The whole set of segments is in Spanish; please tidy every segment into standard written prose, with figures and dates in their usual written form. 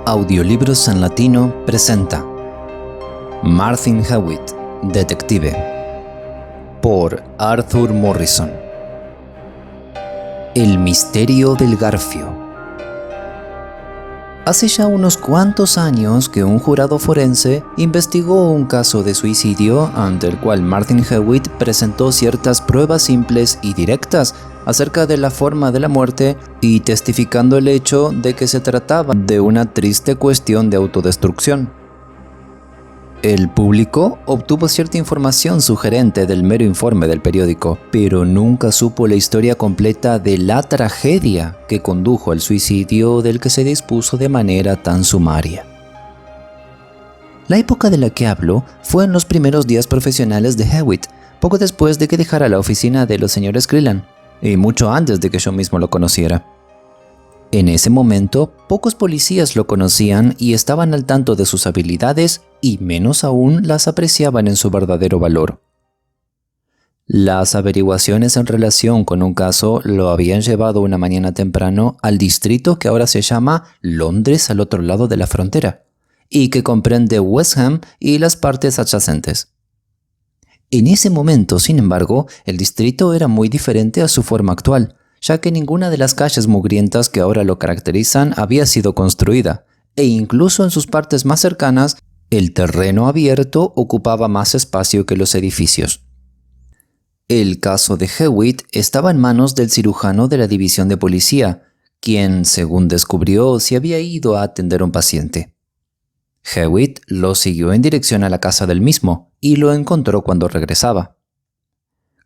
Audiolibros en Latino presenta Martin Hewitt, Detective, por Arthur Morrison. El misterio del Garfio. Hace ya unos cuantos años que un jurado forense investigó un caso de suicidio ante el cual Martin Hewitt presentó ciertas pruebas simples y directas acerca de la forma de la muerte y testificando el hecho de que se trataba de una triste cuestión de autodestrucción. El público obtuvo cierta información sugerente del mero informe del periódico, pero nunca supo la historia completa de la tragedia que condujo al suicidio del que se dispuso de manera tan sumaria. La época de la que hablo fue en los primeros días profesionales de Hewitt, poco después de que dejara la oficina de los señores Crillon, y mucho antes de que yo mismo lo conociera. En ese momento, pocos policías lo conocían y estaban al tanto de sus habilidades y menos aún las apreciaban en su verdadero valor. Las averiguaciones en relación con un caso lo habían llevado una mañana temprano al distrito que ahora se llama Londres al otro lado de la frontera y que comprende West Ham y las partes adyacentes. En ese momento, sin embargo, el distrito era muy diferente a su forma actual, ya que ninguna de las calles mugrientas que ahora lo caracterizan había sido construida, e incluso en sus partes más cercanas, el terreno abierto ocupaba más espacio que los edificios. El caso de Hewitt estaba en manos del cirujano de la división de policía, quien, según descubrió, se había ido a atender a un paciente. Hewitt lo siguió en dirección a la casa del mismo y lo encontró cuando regresaba.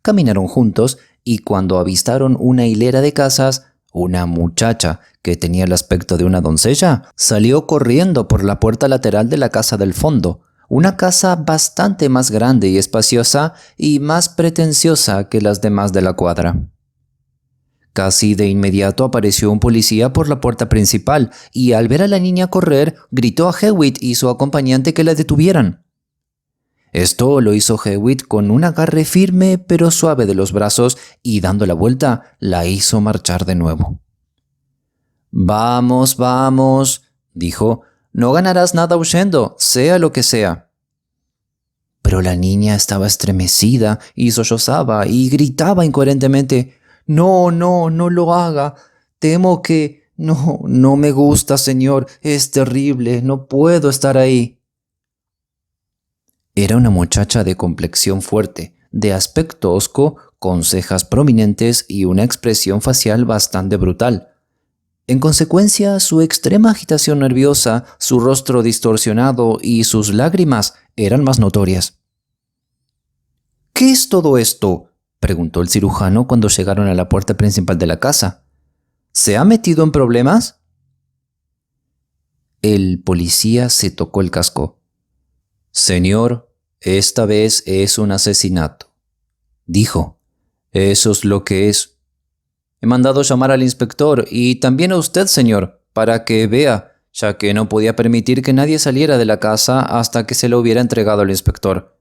Caminaron juntos y cuando avistaron una hilera de casas, una muchacha que tenía el aspecto de una doncella salió corriendo por la puerta lateral de la casa del fondo, una casa bastante más grande y espaciosa y más pretenciosa que las demás de la cuadra. Casi de inmediato apareció un policía por la puerta principal y al ver a la niña correr, gritó a Hewitt y su acompañante que la detuvieran. Esto lo hizo Hewitt con un agarre firme pero suave de los brazos y dando la vuelta, la hizo marchar de nuevo. «Vamos, vamos», dijo, «no ganarás nada huyendo, sea lo que sea». Pero la niña estaba estremecida y sollozaba y gritaba incoherentemente, «No, no, no lo haga, temo que... No me gusta, señor, es terrible, no puedo estar ahí». Era una muchacha de complexión fuerte, de aspecto hosco, con cejas prominentes y una expresión facial bastante brutal. En consecuencia, su extrema agitación nerviosa, su rostro distorsionado y sus lágrimas eran más notorias. «¿Qué es todo esto?», preguntó el cirujano cuando llegaron a la puerta principal de la casa. «¿Se ha metido en problemas?». El policía se tocó el casco. «Señor, esta vez es un asesinato», dijo. «Eso es lo que es. He mandado llamar al inspector y también a usted, señor, para que vea, ya que no podía permitir que nadie saliera de la casa hasta que se lo hubiera entregado al inspector.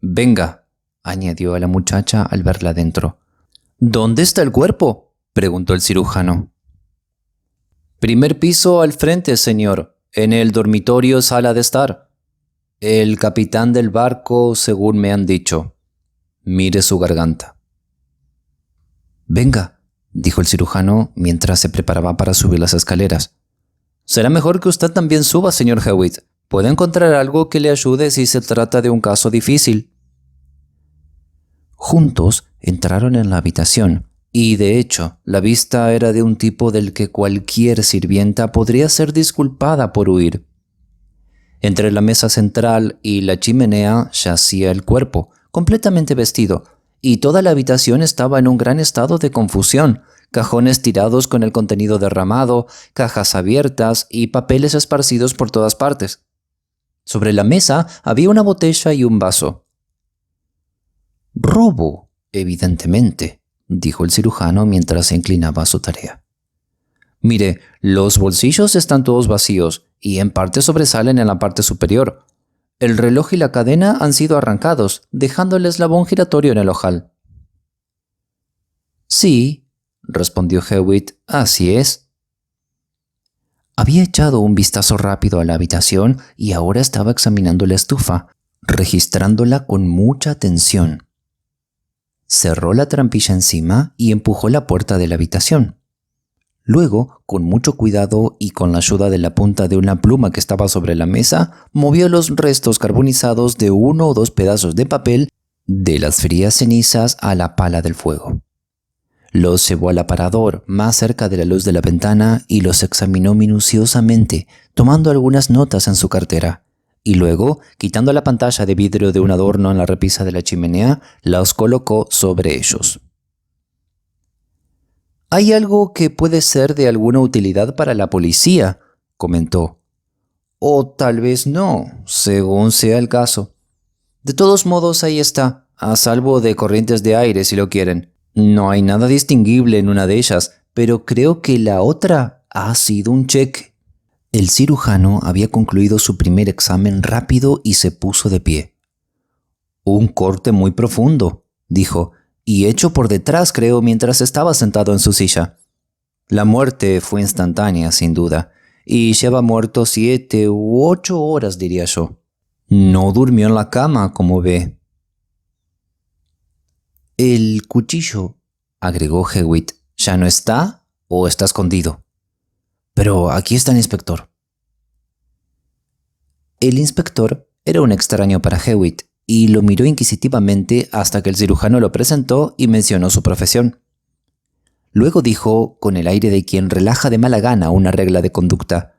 Venga», añadió a la muchacha al verla dentro. «¿Dónde está el cuerpo?», preguntó el cirujano. «Primer piso al frente, señor, en el dormitorio sala de estar. El capitán del barco, según me han dicho. Mire su garganta». «Venga», dijo el cirujano mientras se preparaba para subir las escaleras. «Será mejor que usted también suba, señor Hewitt. Puede encontrar algo que le ayude si se trata de un caso difícil». Juntos entraron en la habitación y, de hecho, la vista era de un tipo del que cualquier sirvienta podría ser disculpada por huir. Entre la mesa central y la chimenea yacía el cuerpo, completamente vestido, y toda la habitación estaba en un gran estado de confusión, cajones tirados con el contenido derramado, cajas abiertas y papeles esparcidos por todas partes. Sobre la mesa había una botella y un vaso. «Robo, evidentemente», dijo el cirujano mientras se inclinaba a su tarea. «Mire, los bolsillos están todos vacíos y en parte sobresalen en la parte superior. El reloj y la cadena han sido arrancados, dejando el eslabón giratorio en el ojal». «Sí», respondió Hewitt, «así es». Había echado un vistazo rápido a la habitación y ahora estaba examinando la estufa, registrándola con mucha atención. Cerró la trampilla encima y empujó la puerta de la habitación. Luego, con mucho cuidado y con la ayuda de la punta de una pluma que estaba sobre la mesa, movió los restos carbonizados de 1 o 2 pedazos de papel de las frías cenizas a la pala del fuego. Los llevó al aparador más cerca de la luz de la ventana y los examinó minuciosamente, tomando algunas notas en su cartera. Y luego, quitando la pantalla de vidrio de un adorno en la repisa de la chimenea, los colocó sobre ellos. «Hay algo que puede ser de alguna utilidad para la policía», comentó. «O tal vez no, según sea el caso. De todos modos, ahí está, a salvo de corrientes de aire si lo quieren. No hay nada distinguible en una de ellas, pero creo que la otra ha sido un cheque». El cirujano había concluido su primer examen rápido y se puso de pie. «Un corte muy profundo», dijo, «y hecho por detrás, creo, mientras estaba sentado en su silla. La muerte fue instantánea, sin duda, y lleva muerto 7 u 8 horas, diría yo. No durmió en la cama, como ve». «El cuchillo», agregó Hewitt, «¿ya no está o está escondido? Pero aquí está el inspector». El inspector era un extraño para Hewitt y lo miró inquisitivamente hasta que el cirujano lo presentó y mencionó su profesión. Luego dijo, con el aire de quien relaja de mala gana una regla de conducta: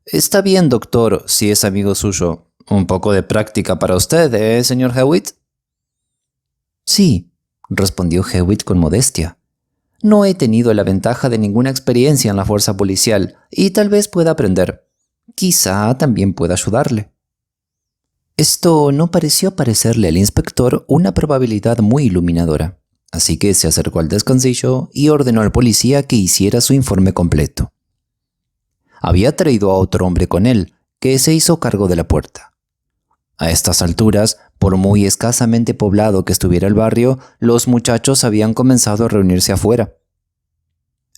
«Está bien, doctor, si es amigo suyo. Un poco de práctica para usted, señor Hewitt?» «Sí», respondió Hewitt con modestia. «No he tenido la ventaja de ninguna experiencia en la fuerza policial y tal vez pueda aprender. Quizá también pueda ayudarle». Esto no pareció parecerle al inspector una probabilidad muy iluminadora, así que se acercó al descansillo y ordenó al policía que hiciera su informe completo. Había traído a otro hombre con él, que se hizo cargo de la puerta. A estas alturas, por muy escasamente poblado que estuviera el barrio, los muchachos habían comenzado a reunirse afuera.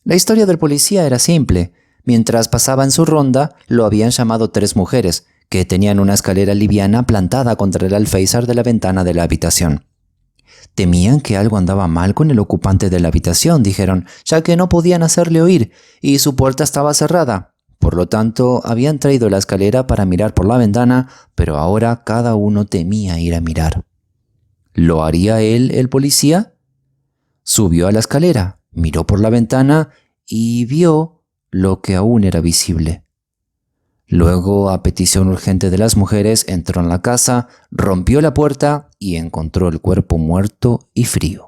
La historia del policía era simple. Mientras pasaba en su ronda, lo habían llamado 3 mujeres, que tenían una escalera liviana plantada contra el alféizar de la ventana de la habitación. Temían que algo andaba mal con el ocupante de la habitación, dijeron, ya que no podían hacerle oír, y su puerta estaba cerrada. Por lo tanto, habían traído la escalera para mirar por la ventana, pero ahora cada uno temía ir a mirar. ¿Lo haría él, el policía? Subió a la escalera, miró por la ventana y vio lo que aún era visible. Luego, a petición urgente de las mujeres, entró en la casa, rompió la puerta y encontró el cuerpo muerto y frío.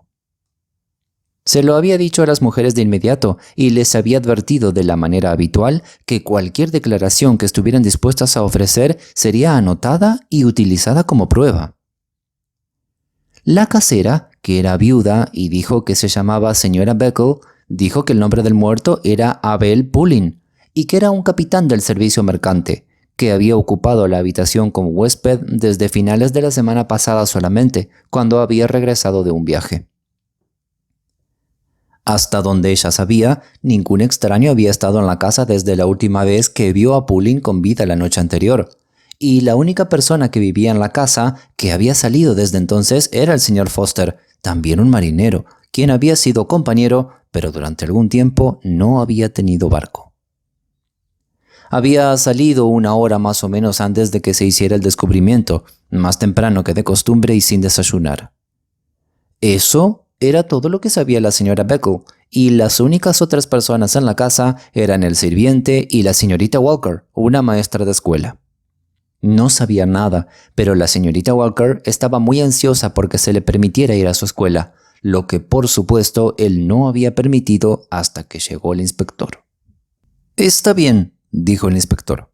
Se lo había dicho a las mujeres de inmediato y les había advertido de la manera habitual que cualquier declaración que estuvieran dispuestas a ofrecer sería anotada y utilizada como prueba. La casera, que era viuda y dijo que se llamaba señora Beckel, dijo que el nombre del muerto era Abel Pulling y que era un capitán del servicio mercante, que había ocupado la habitación como huésped desde finales de la semana pasada solamente, cuando había regresado de un viaje. Hasta donde ella sabía, ningún extraño había estado en la casa desde la última vez que vio a Pulling con vida la noche anterior, y la única persona que vivía en la casa que había salido desde entonces era el señor Foster, también un marinero, quien había sido compañero, pero durante algún tiempo no había tenido barco. Había salido 1 hora más o menos antes de que se hiciera el descubrimiento, más temprano que de costumbre y sin desayunar. Eso era todo lo que sabía la señora Beckel, y las únicas otras personas en la casa eran el sirviente y la señorita Walker, una maestra de escuela. No sabía nada, pero la señorita Walker estaba muy ansiosa porque se le permitiera ir a su escuela, lo que por supuesto él no había permitido hasta que llegó el inspector. «Está bien», dijo el inspector.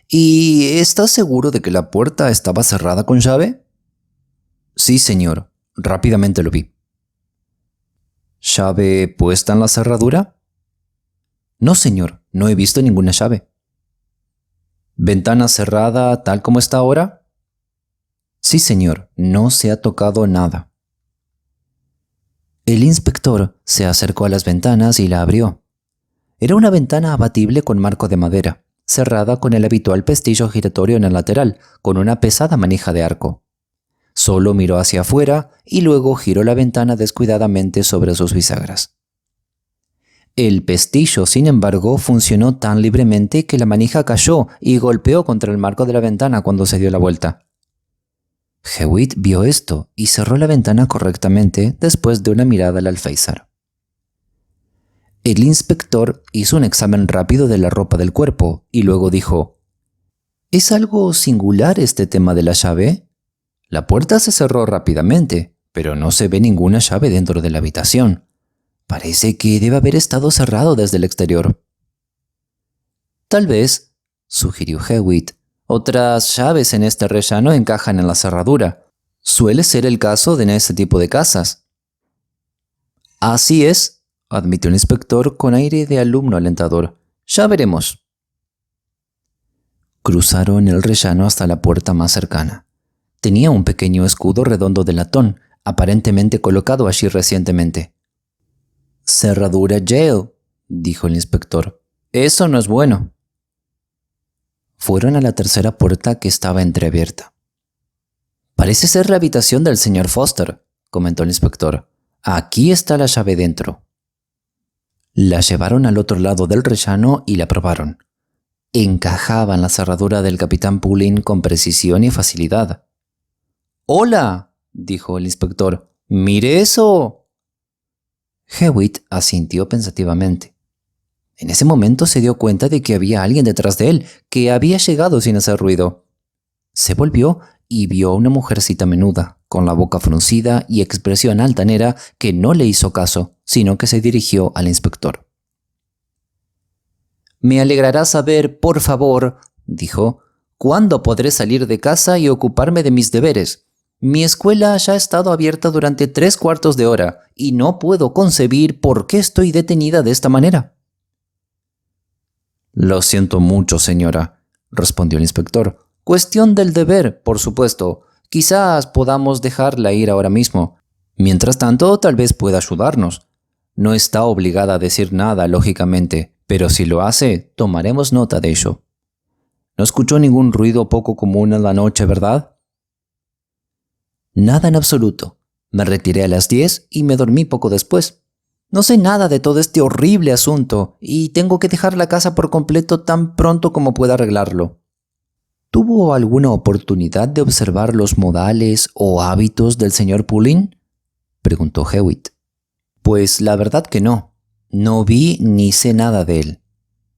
«¿Y estás seguro de que la puerta estaba cerrada con llave?» «Sí, señor. Rápidamente lo vi». «¿Llave puesta en la cerradura?» «No, señor. No he visto ninguna llave». «¿Ventana cerrada tal como está ahora?» «Sí, señor. No se ha tocado nada». El inspector se acercó a las ventanas y la abrió. Era una ventana abatible con marco de madera, cerrada con el habitual pestillo giratorio en el lateral, con una pesada manija de arco. Solo miró hacia afuera y luego giró la ventana descuidadamente sobre sus bisagras. El pestillo, sin embargo, funcionó tan libremente que la manija cayó y golpeó contra el marco de la ventana cuando se dio la vuelta. Hewitt vio esto y cerró la ventana correctamente después de una mirada al alféizar. El inspector hizo un examen rápido de la ropa del cuerpo y luego dijo: «¿Es algo singular este tema de la llave? La puerta se cerró rápidamente, pero no se ve ninguna llave dentro de la habitación. Parece que debe haber estado cerrado desde el exterior». «Tal vez», sugirió Hewitt, «otras llaves en este rellano encajan en la cerradura. Suele ser el caso en este tipo de casas». «Así es», admitió el inspector con aire de alumno alentador. «Ya veremos». Cruzaron el rellano hasta la puerta más cercana. Tenía un pequeño escudo redondo de latón, aparentemente colocado allí recientemente. «Cerradura Yale», dijo el inspector. «Eso no es bueno». Fueron a la tercera puerta, que estaba entreabierta. «Parece ser la habitación del señor Foster», comentó el inspector. «Aquí está la llave dentro». La llevaron al otro lado del rellano y la probaron. Encajaba en la cerradura del capitán Pulling con precisión y facilidad. «¡Hola!», dijo el inspector. «¡Mire eso!». Hewitt asintió pensativamente. En ese momento se dio cuenta de que había alguien detrás de él, que había llegado sin hacer ruido. Se volvió y vio a una mujercita menuda, con la boca fruncida y expresión altanera, que no le hizo caso, sino que se dirigió al inspector. «Me alegrará saber, por favor», dijo, «cuándo podré salir de casa y ocuparme de mis deberes. Mi escuela ya ha estado abierta durante 3/4 de hora y no puedo concebir por qué estoy detenida de esta manera». «Lo siento mucho, señora», respondió el inspector. «Cuestión del deber, por supuesto. Quizás podamos dejarla ir ahora mismo. Mientras tanto, tal vez pueda ayudarnos. No está obligada a decir nada, lógicamente, pero si lo hace, tomaremos nota de ello. No escuchó ningún ruido poco común en la noche, ¿verdad?» «Nada en absoluto. Me retiré a las 10 y me dormí poco después. No sé nada de todo este horrible asunto y tengo que dejar la casa por completo tan pronto como pueda arreglarlo». «¿Tuvo alguna oportunidad de observar los modales o hábitos del señor Pulling?», preguntó Hewitt. «Pues la verdad que no. No vi ni sé nada de él.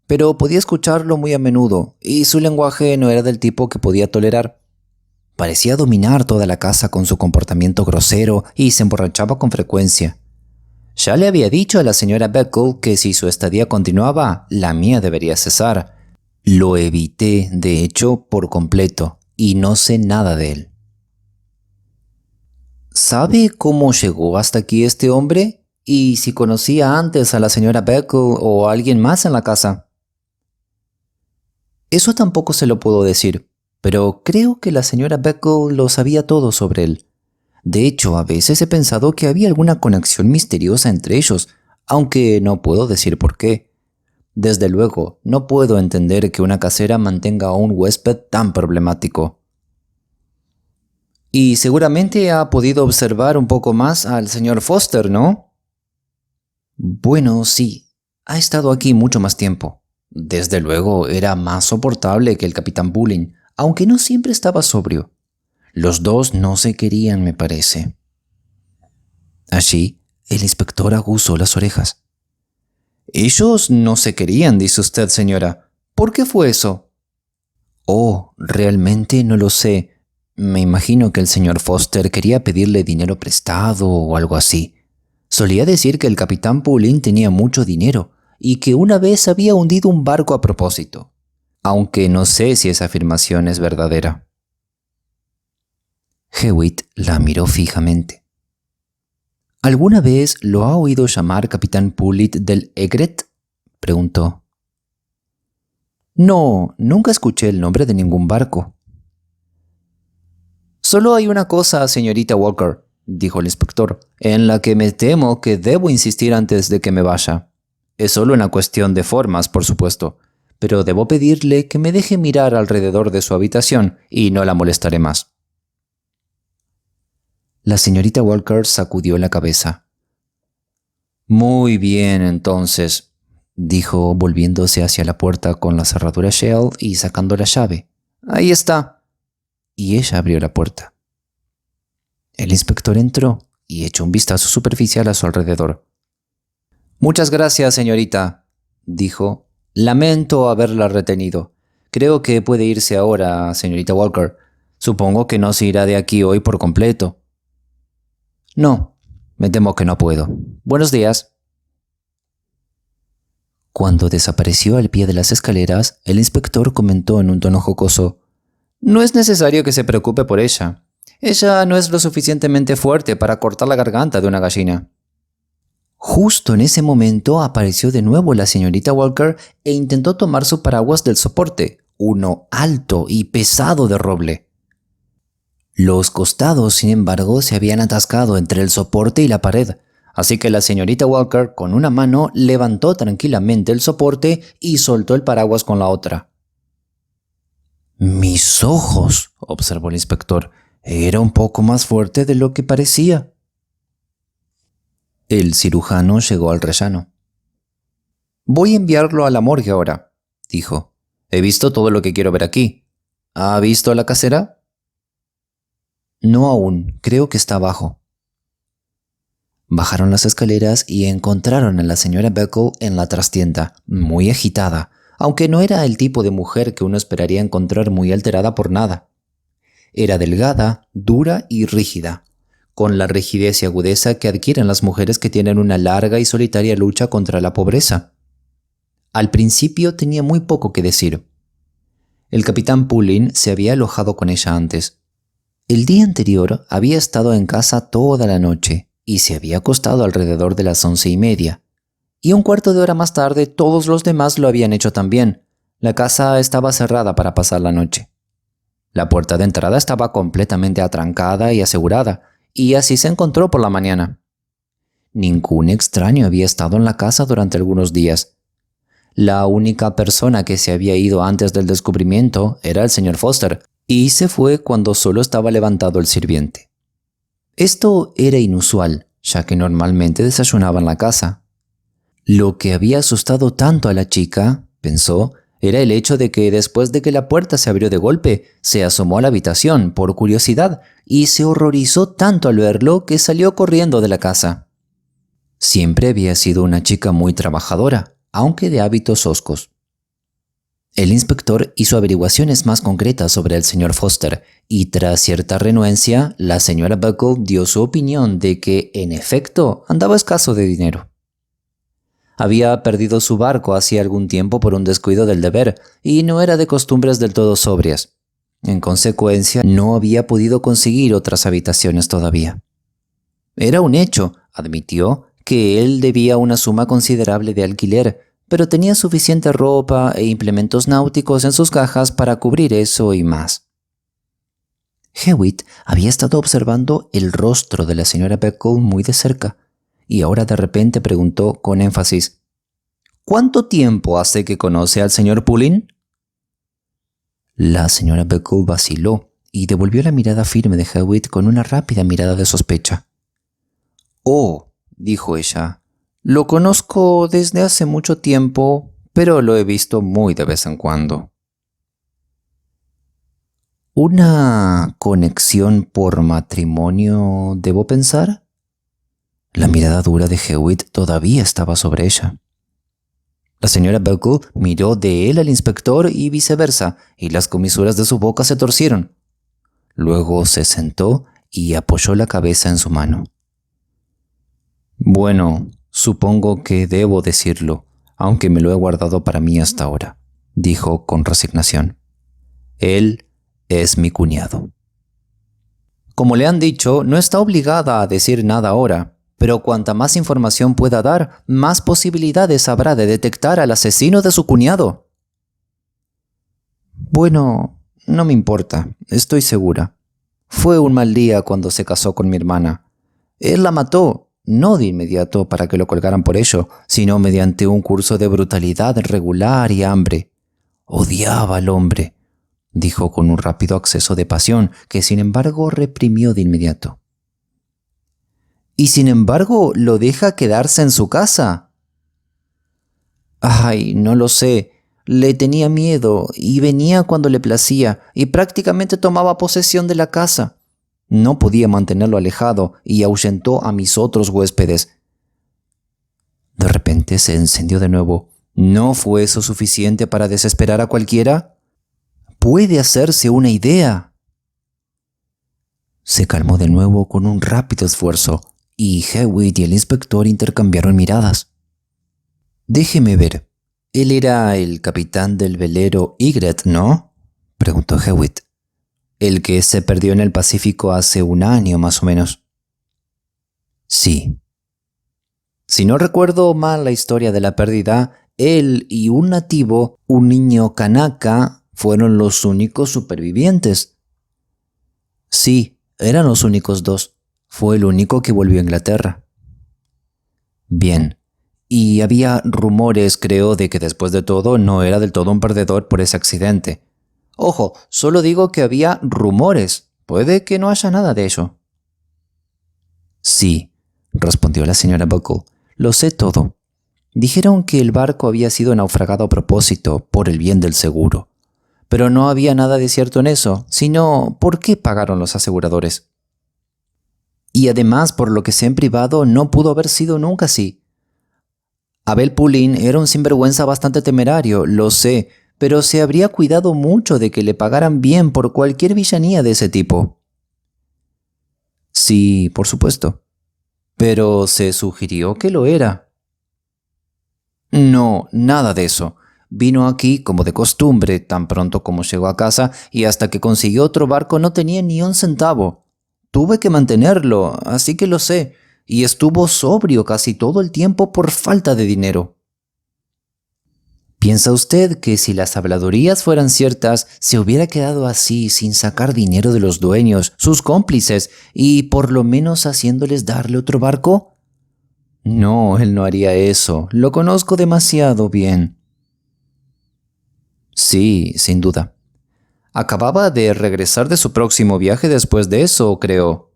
Pero podía escucharlo muy a menudo y su lenguaje no era del tipo que podía tolerar. Parecía dominar toda la casa con su comportamiento grosero y se emborrachaba con frecuencia. Ya le había dicho a la señora Beckle que si su estadía continuaba, la mía debería cesar. Lo evité, de hecho, por completo, y no sé nada de él». «¿Sabe cómo llegó hasta aquí este hombre? ¿Y si conocía antes a la señora Beckle o a alguien más en la casa?». «Eso tampoco se lo puedo decir, pero creo que la señora Beckle lo sabía todo sobre él. De hecho, a veces he pensado que había alguna conexión misteriosa entre ellos, aunque no puedo decir por qué. Desde luego, no puedo entender que una casera mantenga a un huésped tan problemático». «Y seguramente ha podido observar un poco más al señor Foster, ¿no?». «Bueno, sí. Ha estado aquí mucho más tiempo. Desde luego, era más soportable que el capitán Pulling, aunque no siempre estaba sobrio. Los dos no se querían, me parece». Allí, el inspector aguzó las orejas. «Ellos no se querían, dice usted, señora. ¿Por qué fue eso?». «Oh, realmente no lo sé. Me imagino que el señor Foster quería pedirle dinero prestado o algo así. Solía decir que el capitán Pulling tenía mucho dinero y que una vez había hundido un barco a propósito, aunque no sé si esa afirmación es verdadera». Hewitt la miró fijamente. «¿Alguna vez lo ha oído llamar capitán Pulling del Egret?», preguntó. «No, nunca escuché el nombre de ningún barco». «Solo hay una cosa, señorita Walker», dijo el inspector, «en la que me temo que debo insistir antes de que me vaya. Es solo una cuestión de formas, por supuesto, pero debo pedirle que me deje mirar alrededor de su habitación y no la molestaré más. La señorita Walker sacudió la cabeza. Muy bien, entonces, dijo volviéndose hacia la puerta con la cerradura Shell y sacando la llave. Ahí está. Y ella abrió la puerta. El inspector entró y echó un vistazo superficial a su alrededor. Muchas gracias, señorita, dijo. Lamento haberla retenido. Creo que puede irse ahora, señorita Walker. Supongo que no se irá de aquí hoy por completo. No, me temo que no puedo. Buenos días. Cuando desapareció al pie de las escaleras, el inspector comentó en un tono jocoso: No es necesario que se preocupe por ella. Ella no es lo suficientemente fuerte para cortar la garganta de una gallina. Justo en ese momento apareció de nuevo la señorita Walker e intentó tomar su paraguas del soporte, uno alto y pesado de roble. Los costados, sin embargo, se habían atascado entre el soporte y la pared, así que la señorita Walker, con una mano, levantó tranquilamente el soporte y soltó el paraguas con la otra. «Mis ojos», observó el inspector, «era un poco más fuerte de lo que parecía». El cirujano llegó al rellano. «Voy a enviarlo a la morgue ahora», dijo. «He visto todo lo que quiero ver aquí. ¿Ha visto a la casera?» «No aún, creo que está abajo». Bajaron las escaleras y encontraron a la señora Buckle en la trastienda, muy agitada, aunque no era el tipo de mujer que uno esperaría encontrar muy alterada por nada. Era delgada, dura y rígida, con la rigidez y agudeza que adquieren las mujeres que tienen una larga y solitaria lucha contra la pobreza. Al principio tenía muy poco que decir. El capitán Pulling se había alojado con ella antes. El día anterior había estado en casa toda la noche y se había acostado alrededor de las 11:30. Y un cuarto de hora más tarde todos los demás lo habían hecho también. La casa estaba cerrada para pasar la noche. La puerta de entrada estaba completamente atrancada y asegurada, y así se encontró por la mañana. Ningún extraño había estado en la casa durante algunos días. La única persona que se había ido antes del descubrimiento era el señor Foster, y se fue cuando solo estaba levantado el sirviente. Esto era inusual, ya que normalmente desayunaba en la casa. Lo que había asustado tanto a la chica, pensó, era el hecho de que después de que la puerta se abrió de golpe, se asomó a la habitación por curiosidad y se horrorizó tanto al verlo que salió corriendo de la casa. Siempre había sido una chica muy trabajadora, aunque de hábitos hoscos. El inspector hizo averiguaciones más concretas sobre el señor Foster y tras cierta renuencia, la señora Buckle dio su opinión de que, en efecto, andaba escaso de dinero. Había perdido su barco hacía algún tiempo por un descuido del deber y no era de costumbres del todo sobrias. En consecuencia, no había podido conseguir otras habitaciones todavía. Era un hecho, admitió, que él debía una suma considerable de alquiler, pero tenía suficiente ropa e implementos náuticos en sus cajas para cubrir eso y más. Hewitt había estado observando el rostro de la señora Buckle muy de cerca, y ahora de repente preguntó con énfasis: «¿Cuánto tiempo hace que conoce al señor Pulling?» La señora Buckle vaciló y devolvió la mirada firme de Hewitt con una rápida mirada de sospecha. «Oh», dijo ella, «lo conozco desde hace mucho tiempo, pero lo he visto muy de vez en cuando». ¿Una conexión por matrimonio, debo pensar? La mirada dura de Hewitt todavía estaba sobre ella. La señora Buckle miró de él al inspector y viceversa, y las comisuras de su boca se torcieron. Luego se sentó y apoyó la cabeza en su mano. «Bueno, supongo que debo decirlo, aunque me lo he guardado para mí hasta ahora», dijo con resignación. «Él es mi cuñado». Como le han dicho, no está obligada a decir nada ahora, pero cuanta más información pueda dar, más posibilidades habrá de detectar al asesino de su cuñado. «Bueno, no me importa, estoy segura. Fue un mal día cuando se casó con mi hermana. Él la mató, no de inmediato para que lo colgaran por ello, sino mediante un curso de brutalidad regular y hambre. Odiaba al hombre, dijo con un rápido acceso de pasión que sin embargo reprimió de inmediato. ¿Y sin embargo lo deja quedarse en su casa? Ay, no lo sé. Le tenía miedo y venía cuando le placía y prácticamente tomaba posesión de la casa. No podía mantenerlo alejado y ahuyentó a mis otros huéspedes. De repente se encendió de nuevo. ¿No fue eso suficiente para desesperar a cualquiera? Puede hacerse una idea. Se calmó de nuevo con un rápido esfuerzo y Hewitt y el inspector intercambiaron miradas. Déjeme ver. Él era el capitán del velero Ygritte, ¿no? Preguntó Hewitt. El que se perdió en el Pacífico hace un año más o menos. Sí. Si no recuerdo mal la historia de la pérdida, él y un nativo, un niño kanaka, fueron los únicos supervivientes. Sí, eran los únicos dos. Fue el único que volvió a Inglaterra. Bien. Y había rumores, creo, de que después de todo no era del todo un perdedor por ese accidente. Ojo, solo digo que había rumores. Puede que no haya nada de ello. Sí, respondió la señora Buckle. Lo sé todo. Dijeron que el barco había sido naufragado a propósito, por el bien del seguro. Pero no había nada de cierto en eso, sino ¿por qué pagaron los aseguradores? Y además, por lo que sé en privado, no pudo haber sido nunca así. Abel Pulín era un sinvergüenza bastante temerario, lo sé, pero se habría cuidado mucho de que le pagaran bien por cualquier villanía de ese tipo. Sí, por supuesto. Pero se sugirió que lo era. No, nada de eso. Vino aquí como de costumbre, tan pronto como llegó a casa, y hasta que consiguió otro barco no tenía ni un centavo. Tuve que mantenerlo, así que lo sé, y estuvo sobrio casi todo el tiempo por falta de dinero. ¿Piensa usted que si las habladurías fueran ciertas, se hubiera quedado así sin sacar dinero de los dueños, sus cómplices, y por lo menos haciéndoles darle otro barco? No, él no haría eso. Lo conozco demasiado bien. Sí, sin duda. Acababa de regresar de su próximo viaje después de eso, creo.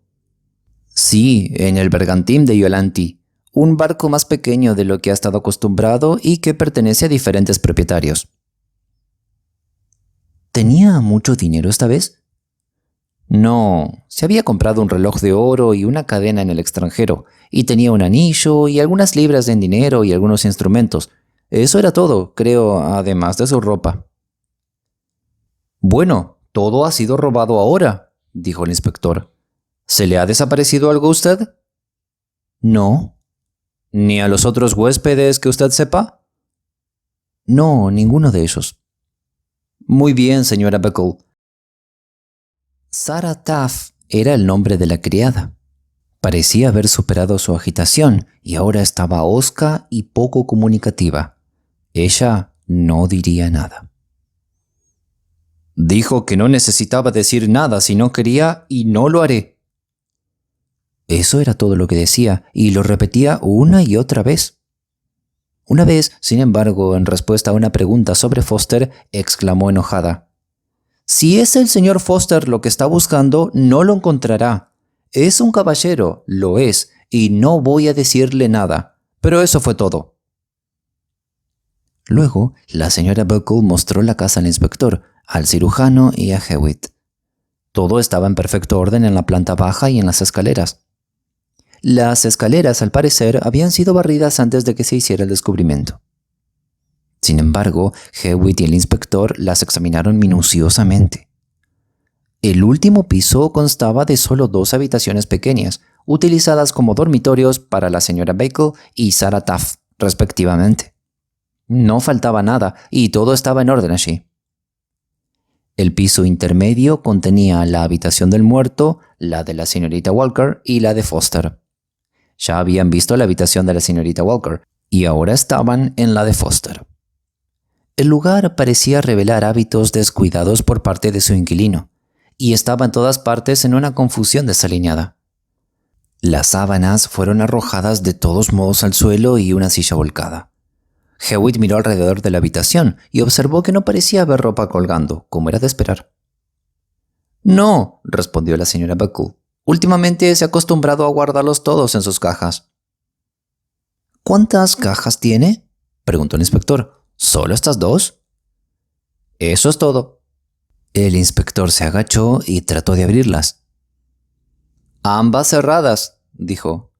Sí, en el bergantín de Iolanti, un barco más pequeño de lo que ha estado acostumbrado y que pertenece a diferentes propietarios. ¿Tenía mucho dinero esta vez? No, se había comprado un reloj de oro y una cadena en el extranjero, y tenía un anillo y algunas libras en dinero y algunos instrumentos. Eso era todo, creo, además de su ropa. Bueno, todo ha sido robado ahora, dijo el inspector. ¿Se le ha desaparecido algo a usted? No. ¿Ni a los otros huéspedes que usted sepa? No, ninguno de ellos. Muy bien, señora Buckle. Sarah Taff era el nombre de la criada. Parecía haber superado su agitación y ahora estaba hosca y poco comunicativa. Ella no diría nada. Dijo que no necesitaba decir nada si no quería y no lo haré. Eso era todo lo que decía y lo repetía una y otra vez. Una vez, sin embargo, en respuesta a una pregunta sobre Foster, exclamó enojada: «Si es el señor Foster lo que está buscando, no lo encontrará. Es un caballero, lo es, y no voy a decirle nada». Pero eso fue todo. Luego, la señora Buckle mostró la casa al inspector, al cirujano y a Hewitt. Todo estaba en perfecto orden en la planta baja y en las escaleras. Las escaleras, al parecer, habían sido barridas antes de que se hiciera el descubrimiento. Sin embargo, Hewitt y el inspector las examinaron minuciosamente. El último piso constaba de solo 2 habitaciones pequeñas, utilizadas como dormitorios para la señora Buckle y Sarah Taff, respectivamente. No faltaba nada y todo estaba en orden allí. El piso intermedio contenía la habitación del muerto, la de la señorita Walker y la de Foster. Ya habían visto la habitación de la señorita Walker y ahora estaban en la de Foster. El lugar parecía revelar hábitos descuidados por parte de su inquilino, y estaba en todas partes en una confusión desaliñada. Las sábanas fueron arrojadas de todos modos al suelo y una silla volcada. Hewitt miró alrededor de la habitación y observó que no parecía haber ropa colgando, como era de esperar. «No», respondió la señora Buckle. «Últimamente se ha acostumbrado a guardarlos todos en sus cajas». «¿Cuántas cajas tiene?», preguntó el inspector. «¿Solo estas dos?». «Eso es todo». El inspector se agachó y trató de abrirlas. «Ambas cerradas», dijo.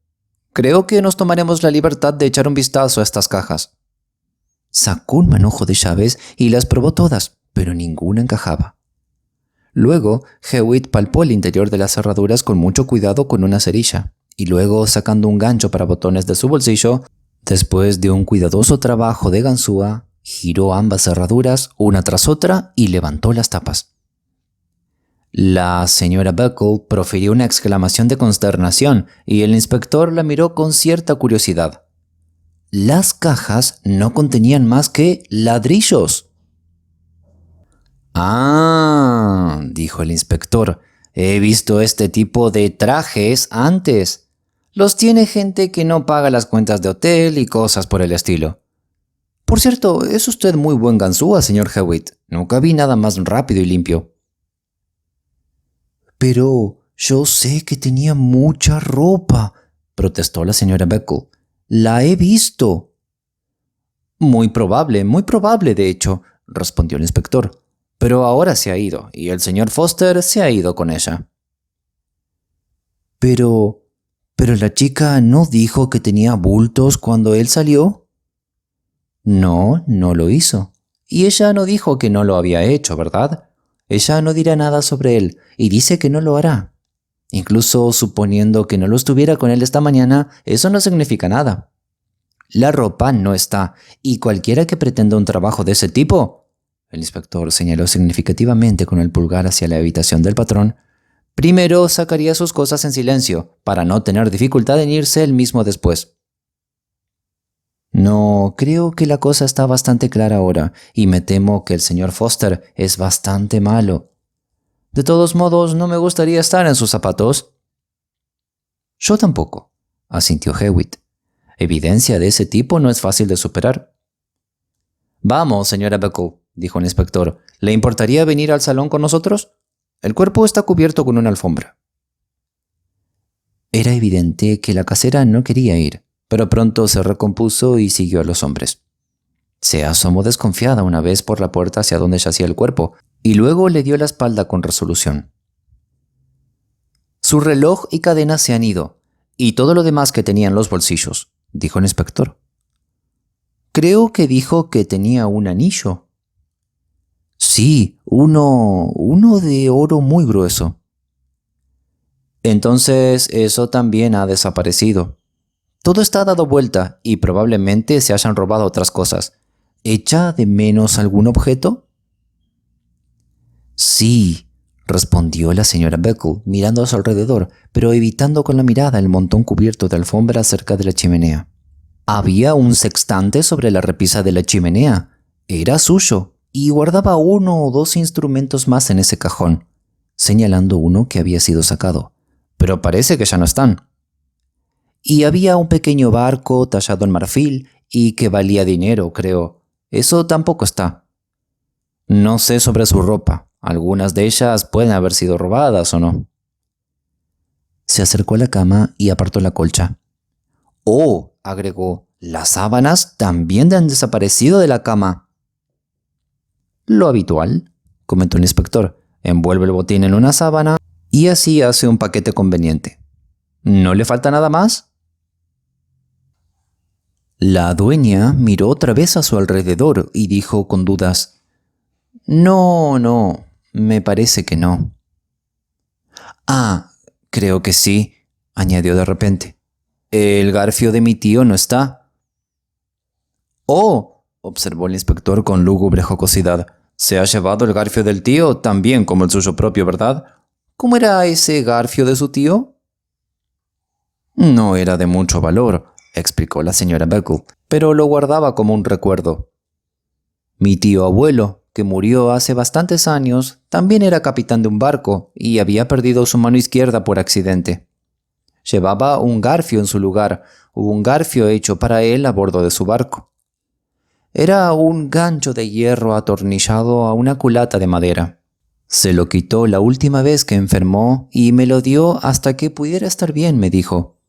«Creo que nos tomaremos la libertad de echar un vistazo a estas cajas». Sacó un manojo de llaves y las probó todas, pero ninguna encajaba. Luego, Hewitt palpó el interior de las cerraduras con mucho cuidado con una cerilla, y luego, sacando un gancho para botones de su bolsillo, después de un cuidadoso trabajo de ganzúa, giró ambas cerraduras una tras otra y levantó las tapas. La señora Buckle profirió una exclamación de consternación y el inspector la miró con cierta curiosidad. Las cajas no contenían más que ladrillos. «Ah», dijo el inspector, «he visto este tipo de trajes antes. Los tiene gente que no paga las cuentas de hotel y cosas por el estilo». «Por cierto, es usted muy buen ganzúa, señor Hewitt. Nunca vi nada más rápido y limpio». «Pero yo sé que tenía mucha ropa», protestó la señora Buckle. «La he visto». muy probable, de hecho», respondió el inspector. «Pero ahora se ha ido, y el señor Foster se ha ido con ella». Pero la chica no dijo que tenía bultos cuando él salió». «No, no lo hizo. Y ella no dijo que no lo había hecho, ¿verdad? Ella no dirá nada sobre él, y dice que no lo hará. Incluso suponiendo que no lo estuviera con él esta mañana, eso no significa nada. La ropa no está, y cualquiera que pretenda un trabajo de ese tipo», el inspector señaló significativamente con el pulgar hacia la habitación del patrón, «primero sacaría sus cosas en silencio, para no tener dificultad en irse él mismo después». «No, creo que la cosa está bastante clara ahora, y me temo que el señor Foster es bastante malo. De todos modos, no me gustaría estar en sus zapatos». «Yo tampoco», asintió Hewitt. «Evidencia de ese tipo no es fácil de superar». «Vamos, señora Buckle», dijo el inspector. «¿Le importaría venir al salón con nosotros? El cuerpo está cubierto con una alfombra». Era evidente que la casera no quería ir, pero pronto se recompuso y siguió a los hombres. Se asomó desconfiada una vez por la puerta hacia donde yacía el cuerpo, y luego le dio la espalda con resolución. «Su reloj y cadena se han ido, y todo lo demás que tenía en los bolsillos», dijo el inspector. «Creo que dijo que tenía un anillo». «Sí, uno de oro muy grueso». «Entonces eso también ha desaparecido. Todo está dado vuelta y probablemente se hayan robado otras cosas. ¿Echa de menos algún objeto?». «Sí», respondió la señora Buckle, mirando a su alrededor, pero evitando con la mirada el montón cubierto de alfombra cerca de la chimenea. Había un sextante sobre la repisa de la chimenea. Era suyo, y guardaba 1 o 2 instrumentos más en ese cajón, señalando uno que había sido sacado. «Pero parece que ya no están». «Y había un pequeño barco tallado en marfil y que valía dinero, creo. Eso tampoco está». «No sé sobre su ropa. Algunas de ellas pueden haber sido robadas o no». Se acercó a la cama y apartó la colcha. «Oh», agregó, «las sábanas también han desaparecido de la cama». «Lo habitual», comentó el inspector. «Envuelve el botín en una sábana y así hace un paquete conveniente. ¿No le falta nada más?». La dueña miró otra vez a su alrededor y dijo con dudas: «No, me parece que no». «Ah, creo que sí», añadió de repente. «El garfio de mi tío no está». «Oh», observó el inspector con lúgubre jocosidad, «se ha llevado el garfio del tío también como el suyo propio, ¿verdad? ¿Cómo era ese garfio de su tío?». «No era de mucho valor», explicó la señora Buckle, «pero lo guardaba como un recuerdo. Mi tío abuelo, que murió hace bastantes años, también era capitán de un barco y había perdido su mano izquierda por accidente. Llevaba un garfio en su lugar, un garfio hecho para él a bordo de su barco. Era un gancho de hierro atornillado a una culata de madera. Se lo quitó la última vez que enfermó y me lo dio hasta que pudiera estar bien, me dijo.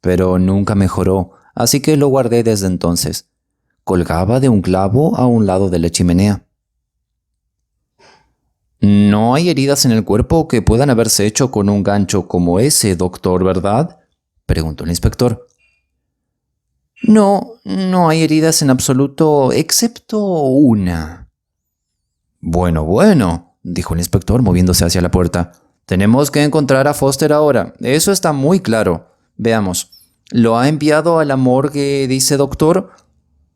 Pero nunca mejoró, así que lo guardé desde entonces. Colgaba de un clavo a un lado de la chimenea. No hay heridas en el cuerpo que puedan haberse hecho con un gancho como ese, doctor, ¿verdad?, preguntó el inspector. No, no hay heridas en absoluto, excepto una. Bueno, dijo el inspector moviéndose hacia la puerta. Tenemos que encontrar a Foster ahora, eso está muy claro. Veamos, ¿lo ha enviado a la morgue, dice doctor?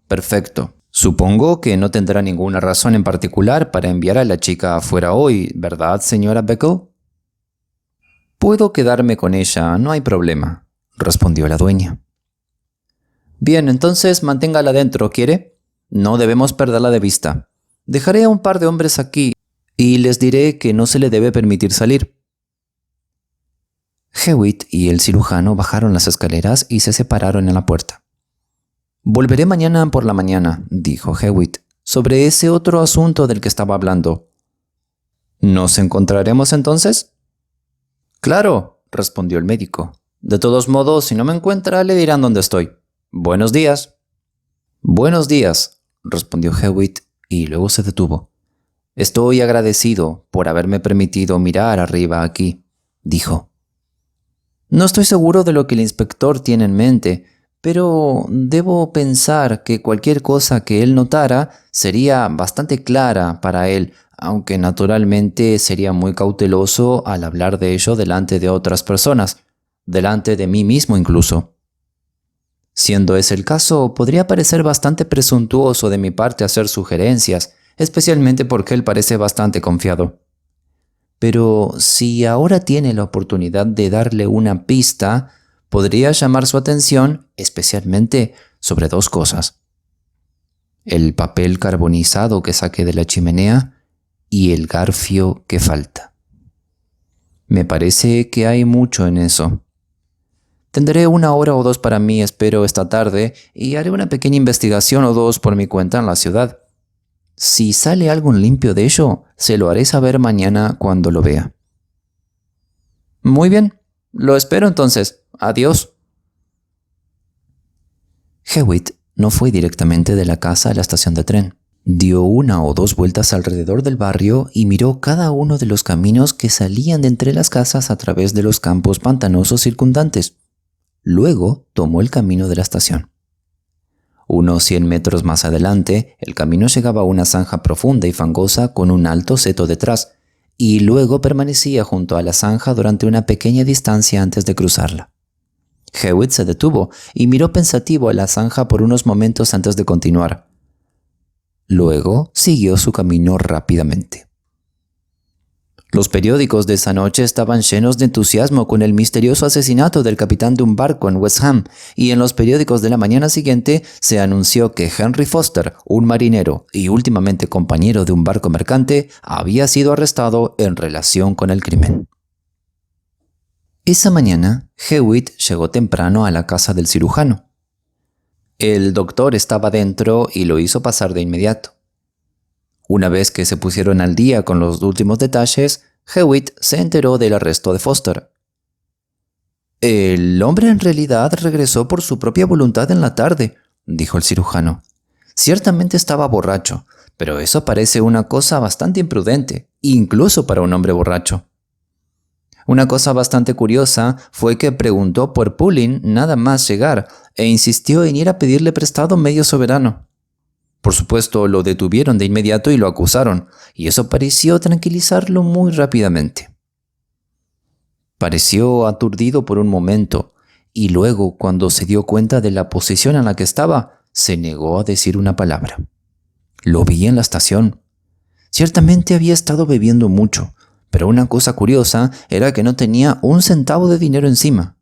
Perfecto. Supongo que no tendrá ninguna razón en particular para enviar a la chica afuera hoy, ¿verdad, señora Beckle? Puedo quedarme con ella, no hay problema, respondió la dueña. Bien, entonces manténgala dentro, ¿quiere? No debemos perderla de vista. Dejaré a un par de hombres aquí y les diré que no se le debe permitir salir. Hewitt y el cirujano bajaron las escaleras y se separaron en la puerta. Volveré mañana por la mañana, dijo Hewitt, sobre ese otro asunto del que estaba hablando. ¿Nos encontraremos entonces? Claro, respondió el médico. De todos modos, si no me encuentra, le dirán dónde estoy. Buenos días. Buenos días, respondió Hewitt y luego se detuvo. Estoy agradecido por haberme permitido mirar arriba aquí, dijo. No estoy seguro de lo que el inspector tiene en mente, pero debo pensar que cualquier cosa que él notara sería bastante clara para él, aunque naturalmente sería muy cauteloso al hablar de ello delante de otras personas, delante de mí mismo incluso. Siendo ese el caso, podría parecer bastante presuntuoso de mi parte hacer sugerencias, especialmente porque él parece bastante confiado. Pero si ahora tiene la oportunidad de darle una pista, podría llamar su atención especialmente sobre dos cosas: el papel carbonizado que saqué de la chimenea y el garfio que falta. Me parece que hay mucho en eso. Tendré 1 hora o 2 para mí, espero, esta tarde, y haré una pequeña investigación o 2 por mi cuenta en la ciudad. Si sale algo limpio de ello, se lo haré saber mañana cuando lo vea. Muy bien, lo espero entonces. Adiós. Hewitt no fue directamente de la casa a la estación de tren. Dio 1 o 2 vueltas alrededor del barrio y miró cada uno de los caminos que salían de entre las casas a través de los campos pantanosos circundantes. Luego tomó el camino de la estación. Unos 100 metros más adelante, el camino llegaba a una zanja profunda y fangosa con un alto seto detrás, y luego permanecía junto a la zanja durante una pequeña distancia antes de cruzarla. Hewitt se detuvo y miró pensativo a la zanja por unos momentos antes de continuar. Luego siguió su camino rápidamente. Los periódicos de esa noche estaban llenos de entusiasmo con el misterioso asesinato del capitán de un barco en West Ham, y en los periódicos de la mañana siguiente se anunció que Henry Foster, un marinero y últimamente compañero de un barco mercante, había sido arrestado en relación con el crimen. Esa mañana, Hewitt llegó temprano a la casa del cirujano. El doctor estaba dentro y lo hizo pasar de inmediato. Una vez que se pusieron al día con los últimos detalles, Hewitt se enteró del arresto de Foster. El hombre en realidad regresó por su propia voluntad en la tarde, dijo el cirujano. Ciertamente estaba borracho, pero eso parece una cosa bastante imprudente, incluso para un hombre borracho. Una cosa bastante curiosa fue que preguntó por Pulling nada más llegar e insistió en ir a pedirle prestado medio soberano. Por supuesto, lo detuvieron de inmediato y lo acusaron, y eso pareció tranquilizarlo muy rápidamente. Pareció aturdido por un momento, y luego, cuando se dio cuenta de la posición en la que estaba, se negó a decir una palabra. Lo vi en la estación. Ciertamente había estado bebiendo mucho, pero una cosa curiosa era que no tenía un centavo de dinero encima.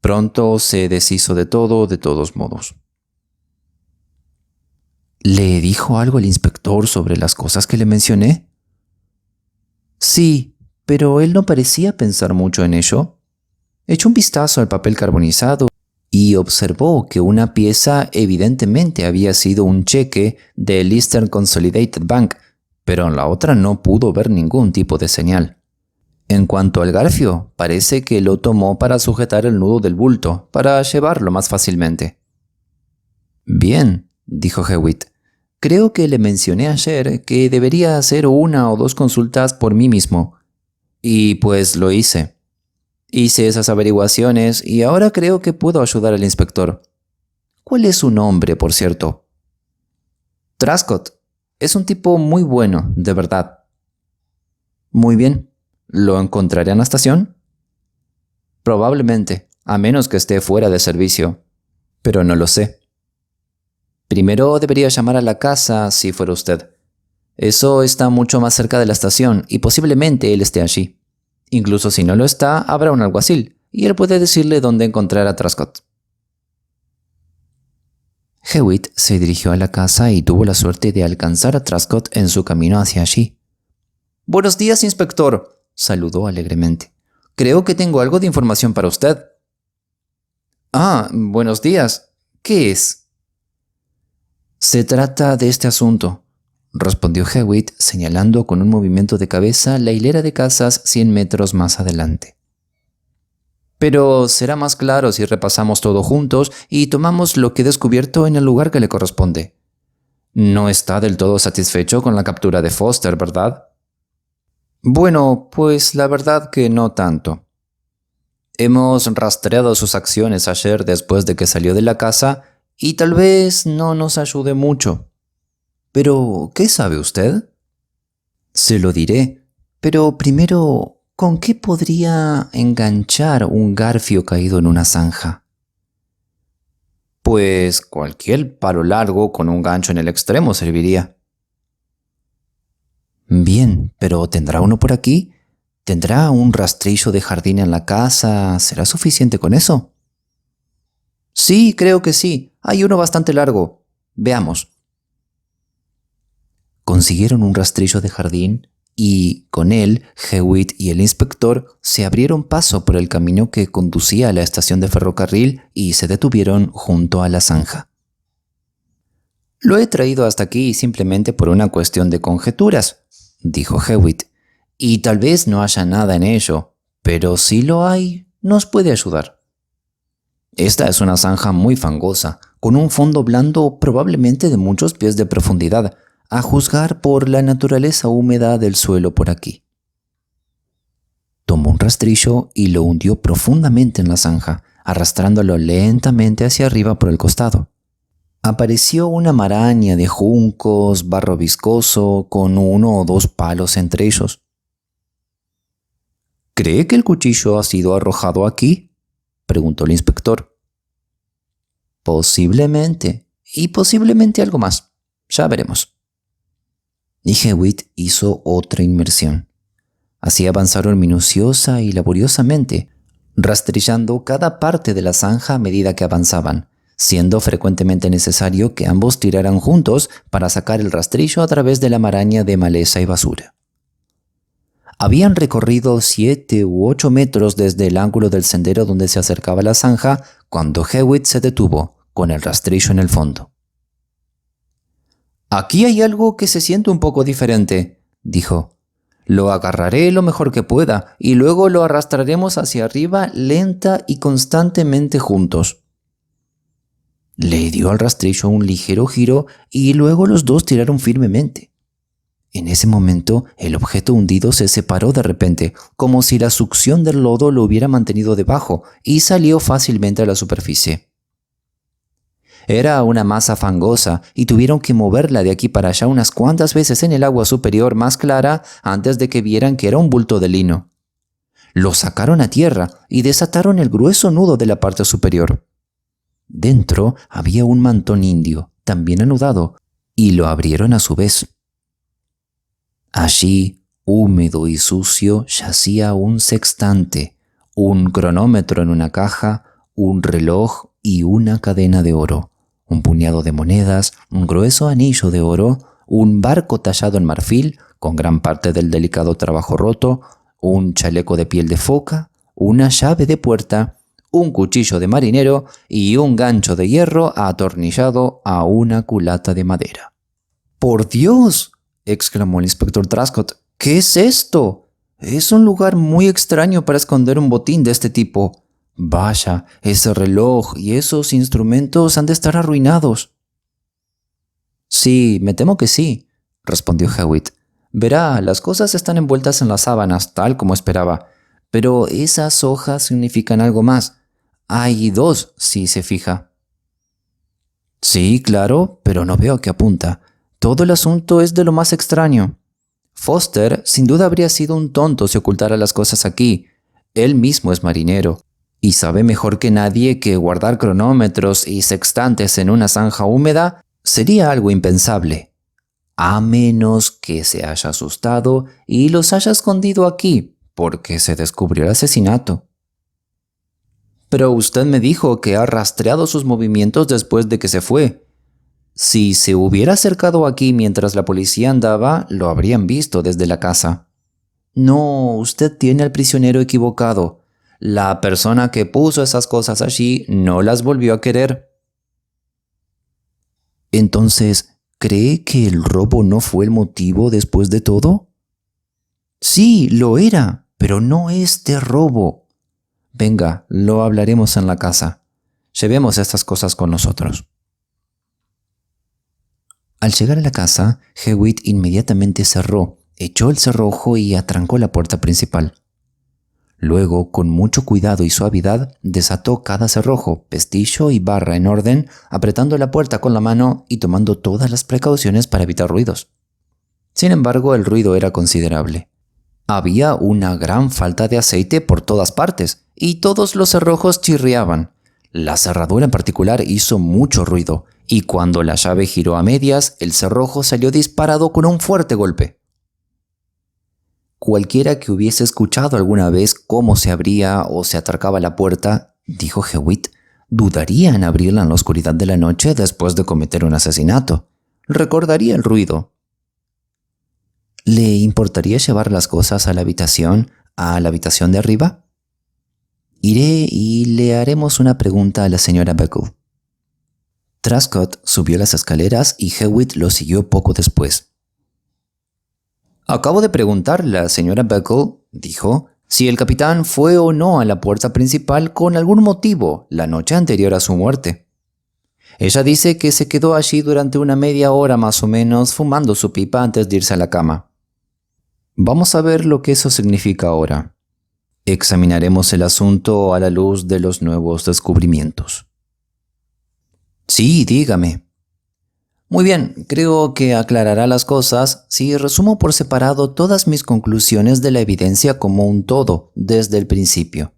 Pronto se deshizo de todo, de todos modos. ¿Le dijo algo el inspector sobre las cosas que le mencioné? Sí, pero él no parecía pensar mucho en ello. Echó un vistazo al papel carbonizado y observó que una pieza evidentemente había sido un cheque del Eastern Consolidated Bank, pero en la otra no pudo ver ningún tipo de señal. En cuanto al garfio, parece que lo tomó para sujetar el nudo del bulto, para llevarlo más fácilmente. Bien, dijo Hewitt. Creo que le mencioné ayer que debería hacer 1 o 2 consultas por mí mismo. Y pues lo hice. Hice esas averiguaciones y ahora creo que puedo ayudar al inspector. ¿Cuál es su nombre, por cierto? Truscott. Es un tipo muy bueno, de verdad. Muy bien. ¿Lo encontraré en la estación? Probablemente, a menos que esté fuera de servicio. Pero no lo sé. Primero debería llamar a la casa si fuera usted. Eso está mucho más cerca de la estación y posiblemente él esté allí. Incluso si no lo está, habrá un alguacil y él puede decirle dónde encontrar a Truscott. Hewitt se dirigió a la casa y tuvo la suerte de alcanzar a Truscott en su camino hacia allí. «Buenos días, inspector», saludó alegremente. «Creo que tengo algo de información para usted». «Ah, buenos días. ¿Qué es?» «Se trata de este asunto», respondió Hewitt, señalando con un movimiento de cabeza la hilera de casas 100 metros más adelante. «Pero será más claro si repasamos todo juntos y tomamos lo que he descubierto en el lugar que le corresponde. No está del todo satisfecho con la captura de Foster, ¿verdad?» «Bueno, pues la verdad que no tanto. Hemos rastreado sus acciones ayer después de que salió de la casa y tal vez no nos ayude mucho. ¿Pero qué sabe usted?» «Se lo diré, pero primero, ¿con qué podría enganchar un garfio caído en una zanja?» «Pues cualquier palo largo con un gancho en el extremo serviría». «Bien, pero ¿tendrá uno por aquí? ¿Tendrá un rastrillo de jardín en la casa? ¿Será suficiente con eso?» «Sí, creo que sí. Hay uno bastante largo. Veamos». Consiguieron un rastrillo de jardín y, con él, Hewitt y el inspector se abrieron paso por el camino que conducía a la estación de ferrocarril y se detuvieron junto a la zanja. «Lo he traído hasta aquí simplemente por una cuestión de conjeturas», dijo Hewitt, «y tal vez no haya nada en ello, pero si lo hay, nos puede ayudar. Esta es una zanja muy fangosa, con un fondo blando probablemente de muchos pies de profundidad, a juzgar por la naturaleza húmeda del suelo por aquí». Tomó un rastrillo y lo hundió profundamente en la zanja, arrastrándolo lentamente hacia arriba por el costado. Apareció una maraña de juncos, barro viscoso, con 1 o 2 palos entre ellos. «¿Cree que el cuchillo ha sido arrojado aquí?», preguntó el inspector. «Posiblemente, y posiblemente algo más. Ya veremos». Y Hewitt hizo otra inmersión. Así avanzaron minuciosa y laboriosamente, rastrillando cada parte de la zanja a medida que avanzaban, siendo frecuentemente necesario que ambos tiraran juntos para sacar el rastrillo a través de la maraña de maleza y basura. Habían recorrido 7 u 8 metros desde el ángulo del sendero donde se acercaba la zanja cuando Hewitt se detuvo, con el rastrillo en el fondo. «Aquí hay algo que se siente un poco diferente», dijo. «Lo agarraré lo mejor que pueda y luego lo arrastraremos hacia arriba lenta y constantemente juntos». Le dio al rastrillo un ligero giro y luego los dos tiraron firmemente. En ese momento, el objeto hundido se separó de repente, como si la succión del lodo lo hubiera mantenido debajo, y salió fácilmente a la superficie. Era una masa fangosa y tuvieron que moverla de aquí para allá unas cuantas veces en el agua superior más clara antes de que vieran que era un bulto de lino. Lo sacaron a tierra y desataron el grueso nudo de la parte superior. Dentro había un mantón indio, también anudado, y lo abrieron a su vez. Allí, húmedo y sucio, yacía un sextante, un cronómetro en una caja, un reloj y una cadena de oro, un puñado de monedas, un grueso anillo de oro, un barco tallado en marfil, con gran parte del delicado trabajo roto, un chaleco de piel de foca, una llave de puerta, un cuchillo de marinero y un gancho de hierro atornillado a una culata de madera. ¡Por Dios!, exclamó el inspector Truscott. ¿Qué es esto? Es un lugar muy extraño para esconder un botín de este tipo. Vaya, ese reloj y esos instrumentos han de estar arruinados. Sí, me temo que sí, respondió Hewitt. Verá, las cosas están envueltas en las sábanas, tal como esperaba, pero esas hojas significan algo más. Hay dos, si se fija. Sí, claro, pero no veo a qué apunta. Todo el asunto es de lo más extraño. Foster sin duda habría sido un tonto si ocultara las cosas aquí. Él mismo es marinero y sabe mejor que nadie que guardar cronómetros y sextantes en una zanja húmeda sería algo impensable, a menos que se haya asustado y los haya escondido aquí porque se descubrió el asesinato. Pero usted me dijo que ha rastreado sus movimientos después de que se fue. Si se hubiera acercado aquí mientras la policía andaba, lo habrían visto desde la casa. No, usted tiene al prisionero equivocado. La persona que puso esas cosas allí no las volvió a querer. Entonces, ¿cree que el robo no fue el motivo después de todo? Sí, lo era, pero no este robo. Venga, lo hablaremos en la casa. Llevemos estas cosas con nosotros. Al llegar a la casa, Hewitt inmediatamente cerró, echó el cerrojo y atrancó la puerta principal. Luego, con mucho cuidado y suavidad, desató cada cerrojo, pestillo y barra en orden, apretando la puerta con la mano y tomando todas las precauciones para evitar ruidos. Sin embargo, el ruido era considerable. Había una gran falta de aceite por todas partes, y todos los cerrojos chirriaban. La cerradura en particular hizo mucho ruido, y cuando la llave giró a medias, el cerrojo salió disparado con un fuerte golpe. Cualquiera que hubiese escuchado alguna vez cómo se abría o se atracaba la puerta, dijo Hewitt, dudaría en abrirla en la oscuridad de la noche después de cometer un asesinato. Recordaría el ruido. ¿Le importaría llevar las cosas a la habitación de arriba? Iré y le haremos una pregunta a la señora Buckle. Truscott subió las escaleras y Hewitt lo siguió poco después. Acabo de preguntarle a la señora Buckle, dijo, si el capitán fue o no a la puerta principal con algún motivo la noche anterior a su muerte. Ella dice que se quedó allí durante una media hora más o menos fumando su pipa antes de irse a la cama. Vamos a ver lo que eso significa ahora. Examinaremos el asunto a la luz de los nuevos descubrimientos. Sí, dígame. Muy bien, creo que aclarará las cosas si resumo por separado todas mis conclusiones de la evidencia como un todo desde el principio.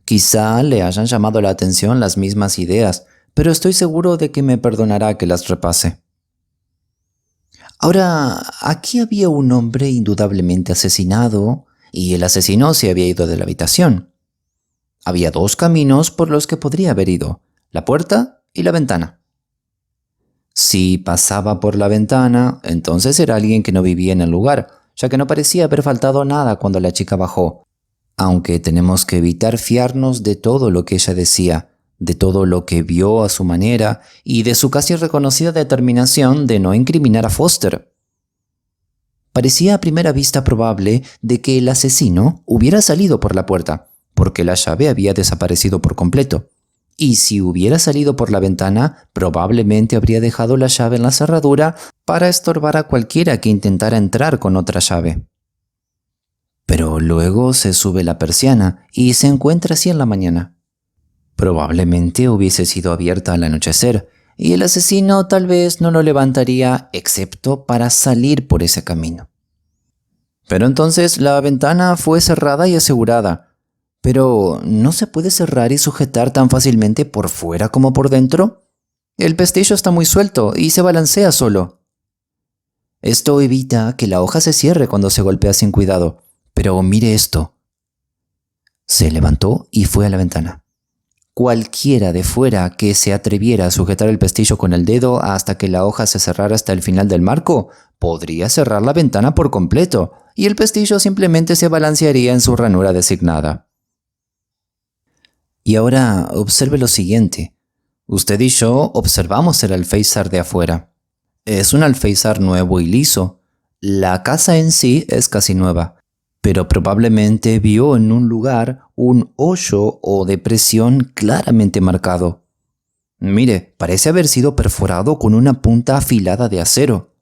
Quizá le hayan llamado la atención las mismas ideas, pero estoy seguro de que me perdonará que las repase. Ahora, aquí había un hombre indudablemente asesinado y el asesino se había ido de la habitación. Había dos caminos por los que podría haber ido, la puerta y la ventana. Si pasaba por la ventana, entonces era alguien que no vivía en el lugar, ya que no parecía haber faltado nada cuando la chica bajó, aunque tenemos que evitar fiarnos de todo lo que ella decía, de todo lo que vio a su manera y de su casi reconocida determinación de no incriminar a Foster. Parecía a primera vista probable de que el asesino hubiera salido por la puerta, porque la llave había desaparecido por completo. Y si hubiera salido por la ventana, probablemente habría dejado la llave en la cerradura para estorbar a cualquiera que intentara entrar con otra llave. Pero luego se sube la persiana y se encuentra así en la mañana. Probablemente hubiese sido abierta al anochecer, y el asesino tal vez no lo levantaría excepto para salir por ese camino. Pero entonces la ventana fue cerrada y asegurada. Pero ¿no se puede cerrar y sujetar tan fácilmente por fuera como por dentro? El pestillo está muy suelto y se balancea solo. Esto evita que la hoja se cierre cuando se golpea sin cuidado. Pero mire esto. Se levantó y fue a la ventana. Cualquiera de fuera que se atreviera a sujetar el pestillo con el dedo hasta que la hoja se cerrara hasta el final del marco, podría cerrar la ventana por completo, y el pestillo simplemente se balancearía en su ranura designada. Y ahora observe lo siguiente. Usted y yo observamos el alféizar de afuera. Es un alféizar nuevo y liso. La casa en sí es casi nueva, pero probablemente vio en un lugar un hoyo o depresión claramente marcado. Mire, parece haber sido perforado con una punta afilada de acero.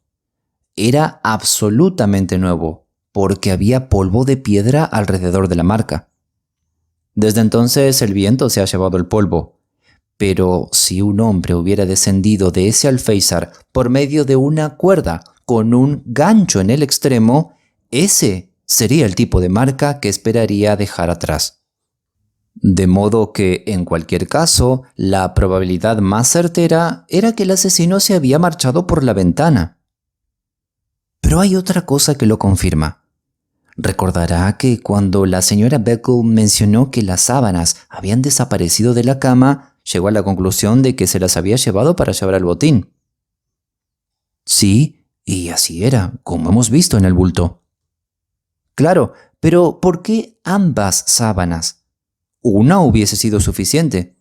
Era absolutamente nuevo, porque había polvo de piedra alrededor de la marca. Desde entonces el viento se ha llevado el polvo, pero si un hombre hubiera descendido de ese alféizar por medio de una cuerda con un gancho en el extremo, ese sería el tipo de marca que esperaría dejar atrás. De modo que, en cualquier caso, la probabilidad más certera era que el asesino se había marchado por la ventana. Pero hay otra cosa que lo confirma. Recordará que cuando la señora Beckle mencionó que las sábanas habían desaparecido de la cama, llegó a la conclusión de que se las había llevado para llevar al botín. Sí, y así era, como hemos visto en el bulto. Claro, pero ¿por qué ambas sábanas? Una hubiese sido suficiente.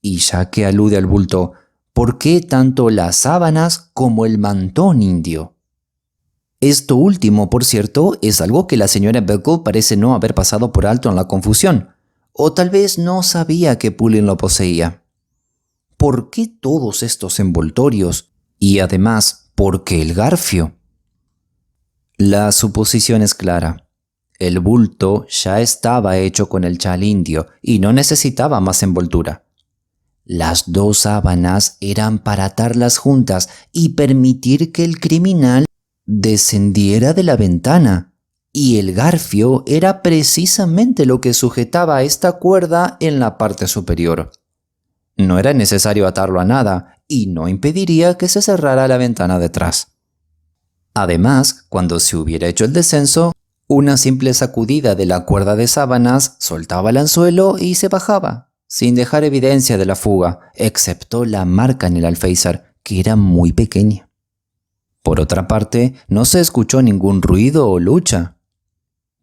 Y ya que alude al bulto, ¿por qué tanto las sábanas como el mantón indio? Esto último, por cierto, es algo que la señora Beckle parece no haber pasado por alto en la confusión, o tal vez no sabía que Pullen lo poseía. ¿Por qué todos estos envoltorios? Y además, ¿por qué el garfio? La suposición es clara. El bulto ya estaba hecho con el chal indio y no necesitaba más envoltura. Las dos sábanas eran para atarlas juntas y permitir que el criminal descendiera de la ventana, y el garfio era precisamente lo que sujetaba esta cuerda en la parte superior. No era necesario atarlo a nada y no impediría que se cerrara la ventana detrás. Además, cuando se hubiera hecho el descenso, una simple sacudida de la cuerda de sábanas soltaba el anzuelo y se bajaba, sin dejar evidencia de la fuga, excepto la marca en el alféizar, que era muy pequeña. Por otra parte, no se escuchó ningún ruido o lucha.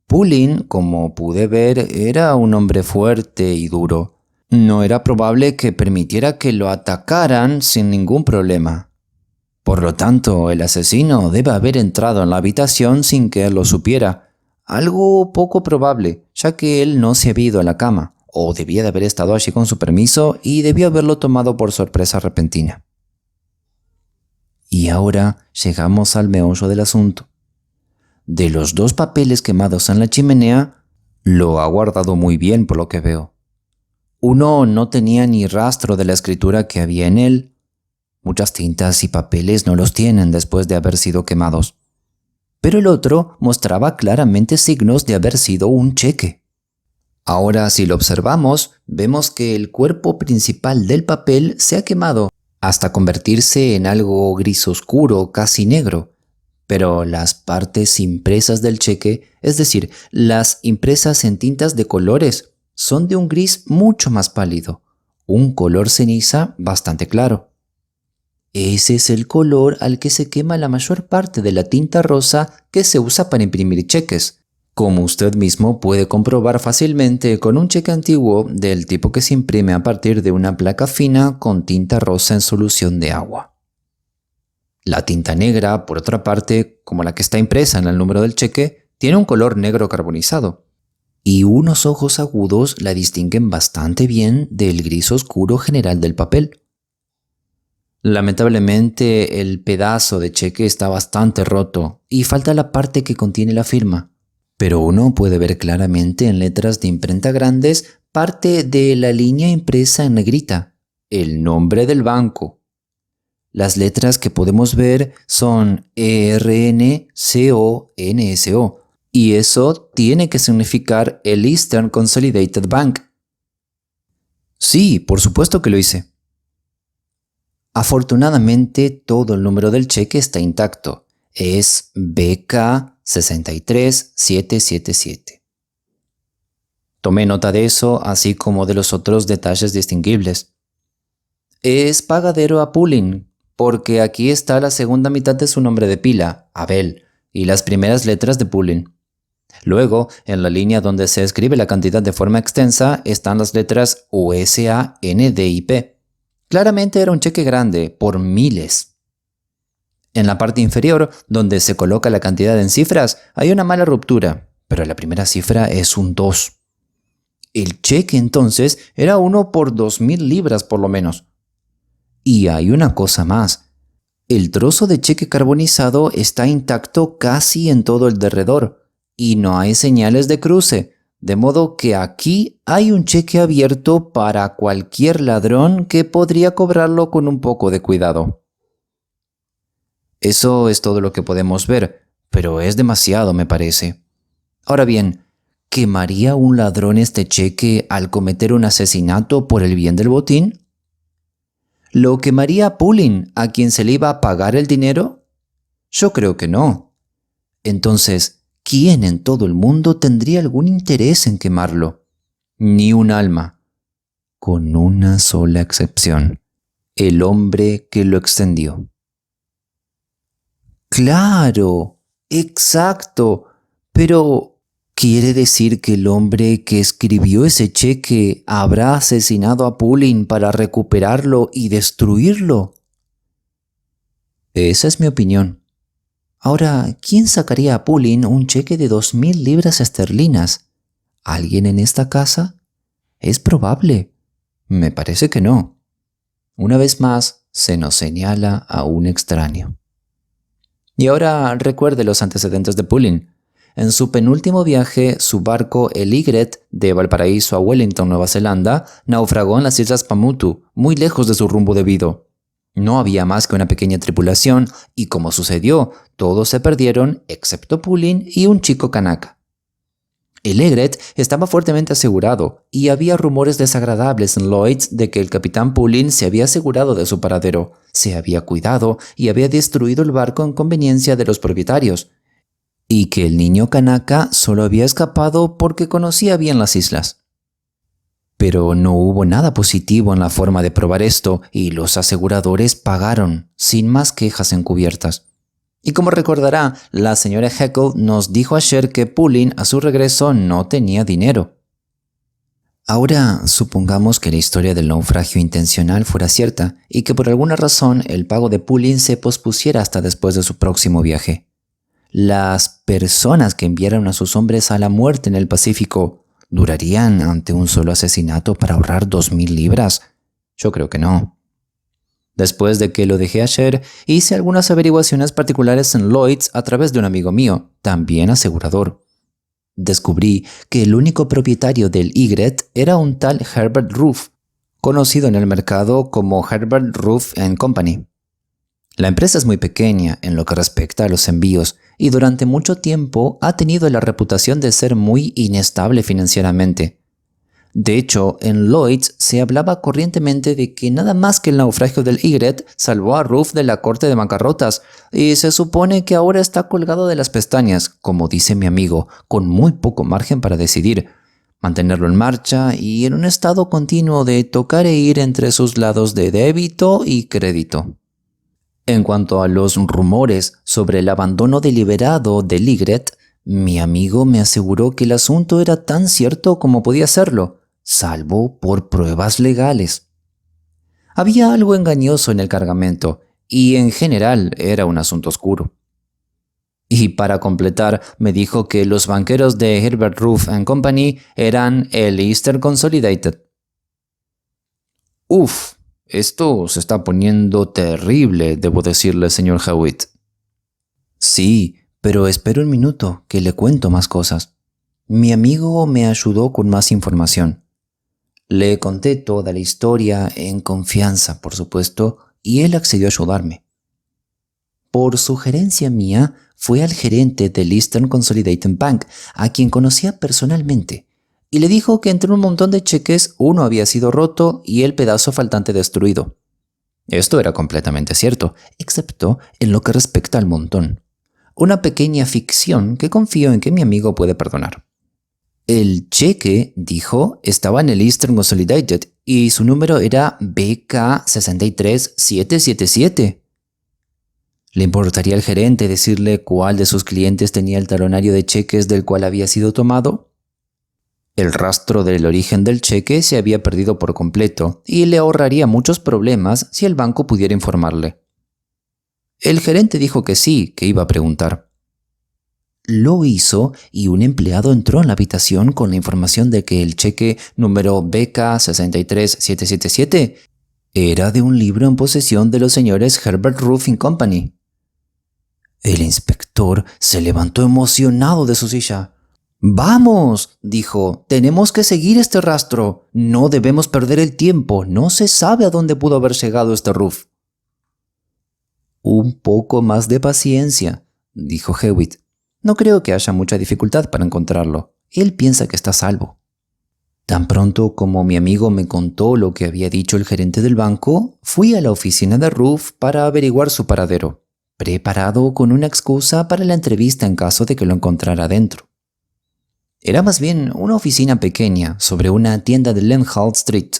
Pullen, como pude ver, era un hombre fuerte y duro. No era probable que permitiera que lo atacaran sin ningún problema. Por lo tanto, el asesino debe haber entrado en la habitación sin que él lo supiera, algo poco probable, ya que él no se había ido a la cama, o debía de haber estado allí con su permiso y debió haberlo tomado por sorpresa repentina. Y ahora llegamos al meollo del asunto. De los dos papeles quemados en la chimenea, lo ha guardado muy bien por lo que veo. Uno no tenía ni rastro de la escritura que había en él. Muchas tintas y papeles no los tienen después de haber sido quemados. Pero el otro mostraba claramente signos de haber sido un cheque. Ahora, si lo observamos, vemos que el cuerpo principal del papel se ha quemado hasta convertirse en algo gris oscuro, casi negro. Pero las partes impresas del cheque, es decir, las impresas en tintas de colores, son de un gris mucho más pálido, un color ceniza bastante claro. Ese es el color al que se quema la mayor parte de la tinta rosa que se usa para imprimir cheques, como usted mismo puede comprobar fácilmente con un cheque antiguo del tipo que se imprime a partir de una placa fina con tinta rosa en solución de agua. La tinta negra, por otra parte, como la que está impresa en el número del cheque, tiene un color negro carbonizado, y unos ojos agudos la distinguen bastante bien del gris oscuro general del papel. Lamentablemente, el pedazo de cheque está bastante roto y falta la parte que contiene la firma. Pero uno puede ver claramente en letras de imprenta grandes parte de la línea impresa en negrita, el nombre del banco. Las letras que podemos ver son ERNCONSO, y eso tiene que significar el Eastern Consolidated Bank. Sí, por supuesto que lo hice. Afortunadamente, todo el número del cheque está intacto. Es BK63777. Tomé nota de eso, así como de los otros detalles distinguibles. Es pagadero a Pullen, porque aquí está la segunda mitad de su nombre de pila, Abel, y las primeras letras de Pullen. Luego, en la línea donde se escribe la cantidad de forma extensa, están las letras USA, NDIP. Claramente era un cheque grande, por miles. En la parte inferior, donde se coloca la cantidad en cifras, hay una mala ruptura, pero la primera cifra es un 2. El cheque entonces era uno por 2.000 libras por lo menos. Y hay una cosa más. El trozo de cheque carbonizado está intacto casi en todo el derredor y no hay señales de cruce, de modo que aquí hay un cheque abierto para cualquier ladrón que podría cobrarlo con un poco de cuidado. Eso es todo lo que podemos ver, pero es demasiado, me parece. Ahora bien, ¿quemaría un ladrón este cheque al cometer un asesinato por el bien del botín? ¿Lo quemaría Pulling, a quien se le iba a pagar el dinero? Yo creo que no. Entonces, ¿quién en todo el mundo tendría algún interés en quemarlo? Ni un alma. Con una sola excepción: el hombre que lo extendió. ¡Claro! ¡Exacto! Pero ¿quiere decir que el hombre que escribió ese cheque habrá asesinado a Pulling para recuperarlo y destruirlo? Esa es mi opinión. Ahora, ¿quién sacaría a Pulling un cheque de 2.000 libras esterlinas? ¿Alguien en esta casa? Es probable. Me parece que no. Una vez más, se nos señala a un extraño. Y ahora recuerde los antecedentes de Pulling. En su penúltimo viaje, su barco, el Ygritte, de Valparaíso a Wellington, Nueva Zelanda, naufragó en las Islas Pamutu, muy lejos de su rumbo debido. No había más que una pequeña tripulación, y como sucedió, todos se perdieron, excepto Pulling y un chico kanaka. El Ygritte estaba fuertemente asegurado, y había rumores desagradables en Lloyd's de que el capitán Pulling se había asegurado de su paradero, se había cuidado y había destruido el barco en conveniencia de los propietarios, y que el niño kanaka solo había escapado porque conocía bien las islas. Pero no hubo nada positivo en la forma de probar esto, y los aseguradores pagaron, sin más quejas encubiertas. Y como recordará, la señora Heckle nos dijo ayer que Pulling a su regreso no tenía dinero. Ahora, supongamos que la historia del naufragio intencional fuera cierta y que por alguna razón el pago de Pulling se pospusiera hasta después de su próximo viaje. Las personas que enviaron a sus hombres a la muerte en el Pacífico, ¿durarían ante un solo asesinato para ahorrar 2.000 libras? Yo creo que no. Después de que lo dejé ayer, hice algunas averiguaciones particulares en Lloyd's a través de un amigo mío, también asegurador. Descubrí que el único propietario del Ygritte era un tal Herbert Roof, conocido en el mercado como Herbert Roof & Company. La empresa es muy pequeña en lo que respecta a los envíos y durante mucho tiempo ha tenido la reputación de ser muy inestable financieramente. De hecho, en Lloyd's se hablaba corrientemente de que nada más que el naufragio del Ygritte salvó a Roof de la corte de bancarrotas, y se supone que ahora está colgado de las pestañas, como dice mi amigo, con muy poco margen para decidir, mantenerlo en marcha y en un estado continuo de tocar e ir entre sus lados de débito y crédito. En cuanto a los rumores sobre el abandono deliberado del Ygritte, mi amigo me aseguró que el asunto era tan cierto como podía serlo, salvo por pruebas legales. Había algo engañoso en el cargamento, y en general era un asunto oscuro. Y para completar, me dijo que los banqueros de Herbert Roof & Company eran el Eastern Consolidated. Uf, esto se está poniendo terrible, debo decirle, señor Hewitt. Sí, pero espere un minuto, que le cuento más cosas. Mi amigo me ayudó con más información. Le conté toda la historia en confianza, por supuesto, y él accedió a ayudarme. Por sugerencia mía, fue al gerente del Eastern Consolidated Bank, a quien conocía personalmente, y le dijo que entre un montón de cheques uno había sido roto y el pedazo faltante destruido. Esto era completamente cierto, excepto en lo que respecta al montón. Una pequeña ficción que confío en que mi amigo puede perdonar. El cheque, dijo, estaba en el Eastern Consolidated y su número era BK63777. ¿Le importaría al gerente decirle cuál de sus clientes tenía el talonario de cheques del cual había sido tomado? El rastro del origen del cheque se había perdido por completo y le ahorraría muchos problemas si el banco pudiera informarle. El gerente dijo que sí, que iba a preguntar. Lo hizo y un empleado entró en la habitación con la información de que el cheque número BK63777 era de un libro en posesión de los señores Herbert Roofing Company. El inspector se levantó emocionado de su silla. «¡Vamos!», dijo, «tenemos que seguir este rastro. No debemos perder el tiempo. No se sabe a dónde pudo haber llegado este roof». «Un poco más de paciencia», dijo Hewitt. «No creo que haya mucha dificultad para encontrarlo. Él piensa que está a salvo». Tan pronto como mi amigo me contó lo que había dicho el gerente del banco, fui a la oficina de Roof para averiguar su paradero, preparado con una excusa para la entrevista en caso de que lo encontrara dentro. Era más bien una oficina pequeña sobre una tienda de Lenhall Street.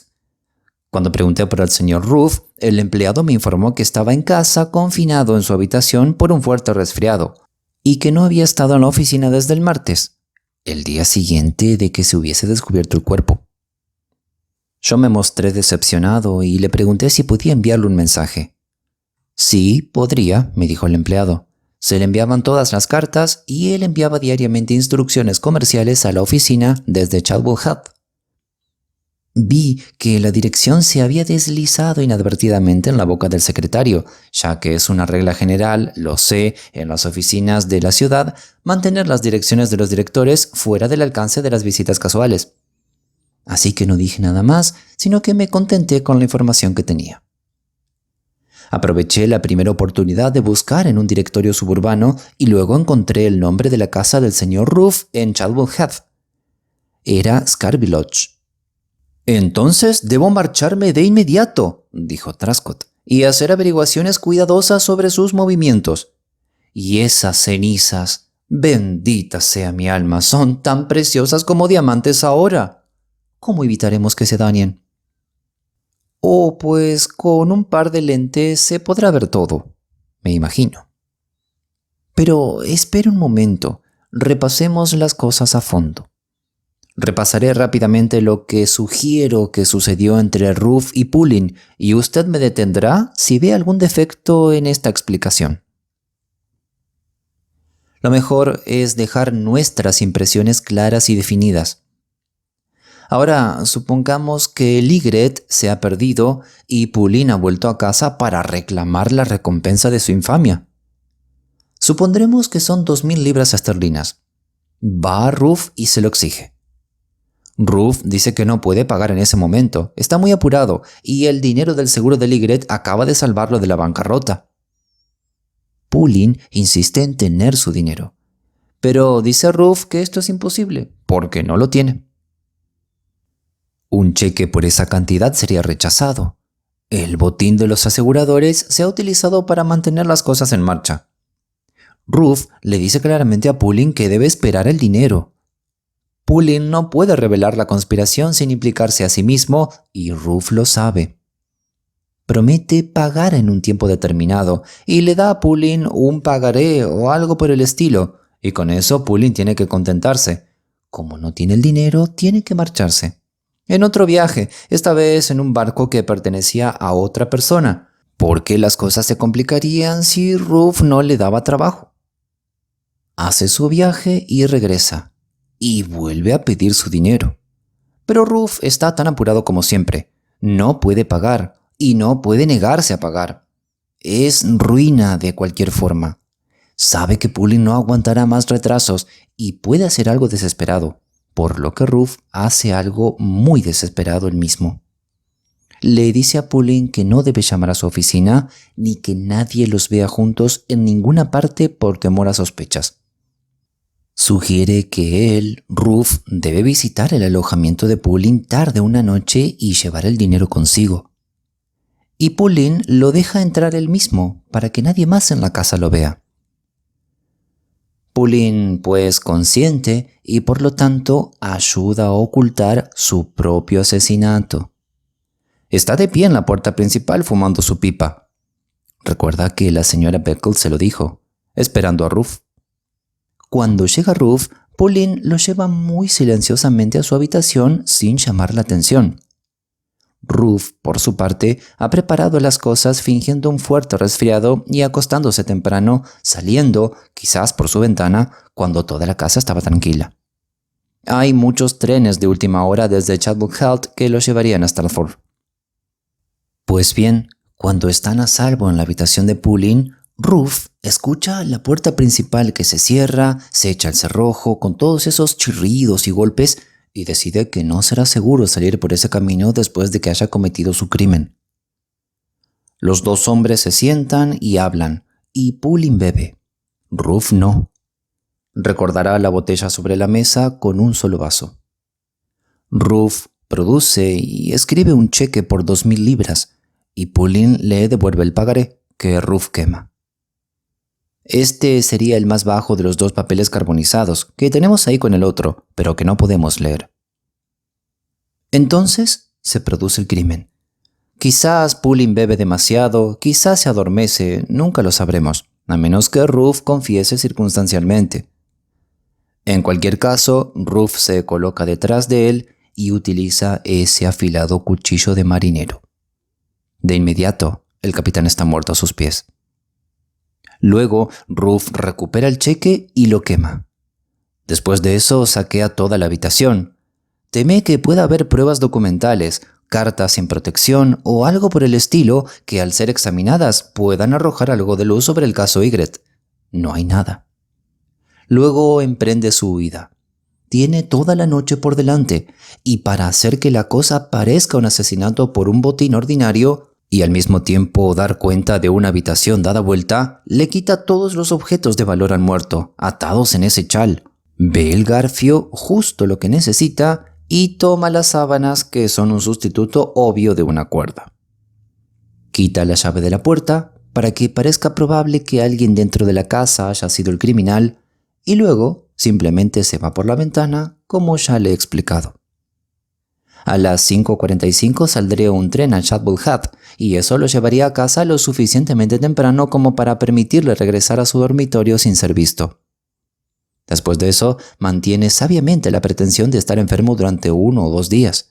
Cuando pregunté por el señor Roof, el empleado me informó que estaba en casa confinado en su habitación por un fuerte resfriado y que no había estado en la oficina desde el martes, el día siguiente de que se hubiese descubierto el cuerpo. Yo me mostré decepcionado y le pregunté si podía enviarle un mensaje. «Sí, podría», me dijo el empleado. Se le enviaban todas las cartas y él enviaba diariamente instrucciones comerciales a la oficina desde Chadwell Heath. Vi que la dirección se había deslizado inadvertidamente en la boca del secretario, ya que es una regla general, lo sé, en las oficinas de la ciudad, mantener las direcciones de los directores fuera del alcance de las visitas casuales. Así que no dije nada más, sino que me contenté con la información que tenía. Aproveché la primera oportunidad de buscar en un directorio suburbano y luego encontré el nombre de la casa del señor Roof en Chadwell Heath. Era Scarby Lodge. «Entonces debo marcharme de inmediato», dijo Truscott, «y hacer averiguaciones cuidadosas sobre sus movimientos. Y esas cenizas, bendita sea mi alma, son tan preciosas como diamantes ahora. ¿Cómo evitaremos que se dañen?» «Oh, pues con un par de lentes se podrá ver todo, me imagino». «Pero espere un momento, repasemos las cosas a fondo. Repasaré rápidamente lo que sugiero que sucedió entre Roof y Pulling y usted me detendrá si ve algún defecto en esta explicación. Lo mejor es dejar nuestras impresiones claras y definidas. Ahora, supongamos que Ligret se ha perdido y Pulling ha vuelto a casa para reclamar la recompensa de su infamia. Supondremos que son 2.000 libras esterlinas. Va a Roof y se lo exige. Roof dice que no puede pagar en ese momento, está muy apurado y el dinero del seguro de Ligret acaba de salvarlo de la bancarrota. Pulling insiste en tener su dinero, pero dice Roof que esto es imposible, porque no lo tiene. Un cheque por esa cantidad sería rechazado. El botín de los aseguradores se ha utilizado para mantener las cosas en marcha. Roof le dice claramente a Pulling que debe esperar el dinero. Pulling no puede revelar la conspiración sin implicarse a sí mismo y Roof lo sabe. Promete pagar en un tiempo determinado y le da a Pulling un pagaré o algo por el estilo, y con eso Pulling tiene que contentarse. Como no tiene el dinero, tiene que marcharse. En otro viaje, esta vez en un barco que pertenecía a otra persona, porque las cosas se complicarían si Roof no le daba trabajo. Hace su viaje y regresa. Y vuelve a pedir su dinero. Pero Roof está tan apurado como siempre. No puede pagar y no puede negarse a pagar. Es ruina de cualquier forma. Sabe que Pulling no aguantará más retrasos y puede hacer algo desesperado, por lo que Roof hace algo muy desesperado él mismo. Le dice a Pulling que no debe llamar a su oficina ni que nadie los vea juntos en ninguna parte por temor a sospechas. Sugiere que él, Roof, debe visitar el alojamiento de Pulling tarde una noche y llevar el dinero consigo. Y Pulling lo deja entrar él mismo para que nadie más en la casa lo vea. Pulling pues consiente y por lo tanto ayuda a ocultar su propio asesinato. Está de pie en la puerta principal fumando su pipa. Recuerda que la señora Beckles se lo dijo, esperando a Ruth. Cuando llega Ruth, Pauline lo lleva muy silenciosamente a su habitación sin llamar la atención. Ruth, por su parte, ha preparado las cosas fingiendo un fuerte resfriado y acostándose temprano, saliendo, quizás por su ventana, cuando toda la casa estaba tranquila. Hay muchos trenes de última hora desde Chadwick Heath que los llevarían a Stratford. Pues bien, cuando están a salvo en la habitación de Pauline, Ruth escucha la puerta principal que se cierra, se echa el cerrojo con todos esos chirridos y golpes y decide que no será seguro salir por ese camino después de que haya cometido su crimen. Los dos hombres se sientan y hablan, y Pauline bebe. Ruth no. Recordará la botella sobre la mesa con un solo vaso. Ruth produce y escribe un cheque por 2,000 libras, y Pauline le devuelve el pagaré, que Ruth quema. Este sería el más bajo de los dos papeles carbonizados que tenemos ahí con el otro, pero que no podemos leer. Entonces se produce el crimen. Quizás Pauline bebe demasiado, quizás se adormece, nunca lo sabremos, a menos que Ruth confiese circunstancialmente. En cualquier caso, Ruth se coloca detrás de él y utiliza ese afilado cuchillo de marinero. De inmediato, el capitán está muerto a sus pies. Luego, Ruth recupera el cheque y lo quema. Después de eso, saquea toda la habitación. Teme que pueda haber pruebas documentales, cartas sin protección o algo por el estilo que al ser examinadas puedan arrojar algo de luz sobre el caso Ygritte. No hay nada. Luego emprende su huida. Tiene toda la noche por delante y para hacer que la cosa parezca un asesinato por un botín ordinario y al mismo tiempo dar cuenta de una habitación dada vuelta, le quita todos los objetos de valor al muerto, atados en ese chal. Ve el garfio, justo lo que necesita, y toma las sábanas que son un sustituto obvio de una cuerda. Quita la llave de la puerta para que parezca probable que alguien dentro de la casa haya sido el criminal y luego simplemente se va por la ventana como ya le he explicado. A las 5:45 saldría un tren a Chadwick Heath y eso lo llevaría a casa lo suficientemente temprano como para permitirle regresar a su dormitorio sin ser visto. Después de eso, mantiene sabiamente la pretensión de estar enfermo durante 1 o 2 días.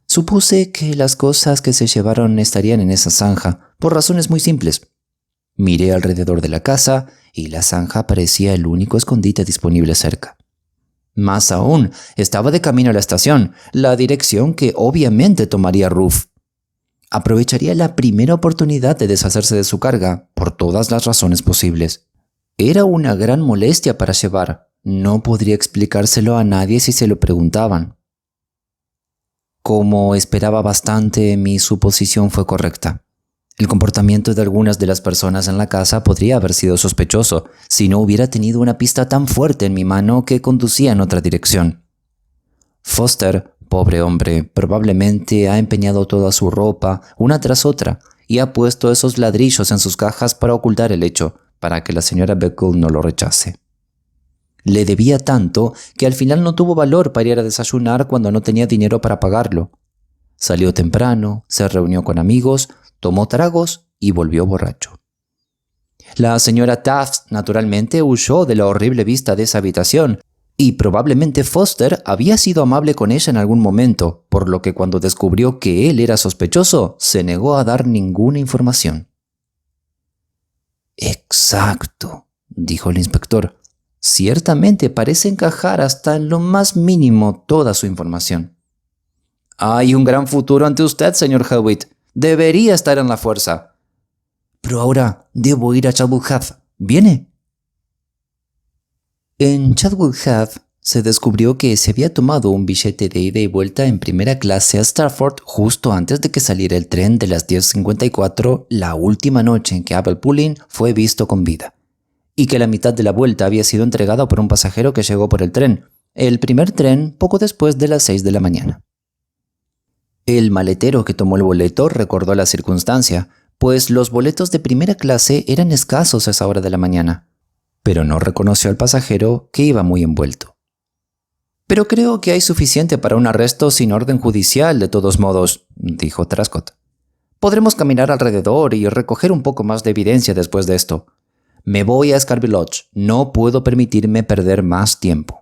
Supuse que las cosas que se llevaron estarían en esa zanja, por razones muy simples. Miré alrededor de la casa y la zanja parecía el único escondite disponible cerca. Más aún, estaba de camino a la estación, la dirección que obviamente tomaría Ruth. Aprovecharía la primera oportunidad de deshacerse de su carga, por todas las razones posibles. Era una gran molestia para llevar. No podría explicárselo a nadie si se lo preguntaban. Como esperaba bastante, mi suposición fue correcta. El comportamiento de algunas de las personas en la casa podría haber sido sospechoso si no hubiera tenido una pista tan fuerte en mi mano que conducía en otra dirección. Foster, pobre hombre, probablemente ha empeñado toda su ropa, una tras otra, y ha puesto esos ladrillos en sus cajas para ocultar el hecho, para que la señora Beckles no lo rechace. Le debía tanto que al final no tuvo valor para ir a desayunar cuando no tenía dinero para pagarlo. Salió temprano, se reunió con amigos, tomó tragos y volvió borracho. La señora Taft, naturalmente, huyó de la horrible vista de esa habitación, y probablemente Foster había sido amable con ella en algún momento, por lo que cuando descubrió que él era sospechoso, se negó a dar ninguna información. «Exacto», dijo el inspector. «Ciertamente parece encajar hasta en lo más mínimo toda su información». «Hay un gran futuro ante usted, señor Hewitt. Debería estar en la fuerza». «Pero ahora debo ir a Chadwick Heath. ¿Viene?» En Chadwick Heath se descubrió que se había tomado un billete de ida y vuelta en primera clase a Stratford justo antes de que saliera el tren de las 10:54 la última noche en que Abel Pauline fue visto con vida, y que la mitad de la vuelta había sido entregada por un pasajero que llegó por el tren, el primer tren poco después de las 6 de la mañana. El maletero que tomó el boleto recordó la circunstancia, pues los boletos de primera clase eran escasos a esa hora de la mañana, pero no reconoció al pasajero que iba muy envuelto. «Pero creo que hay suficiente para un arresto sin orden judicial, de todos modos», dijo Truscott. Podremos caminar alrededor y recoger un poco más de evidencia después de esto. Me voy a Scarby Lodge. No puedo permitirme perder más tiempo.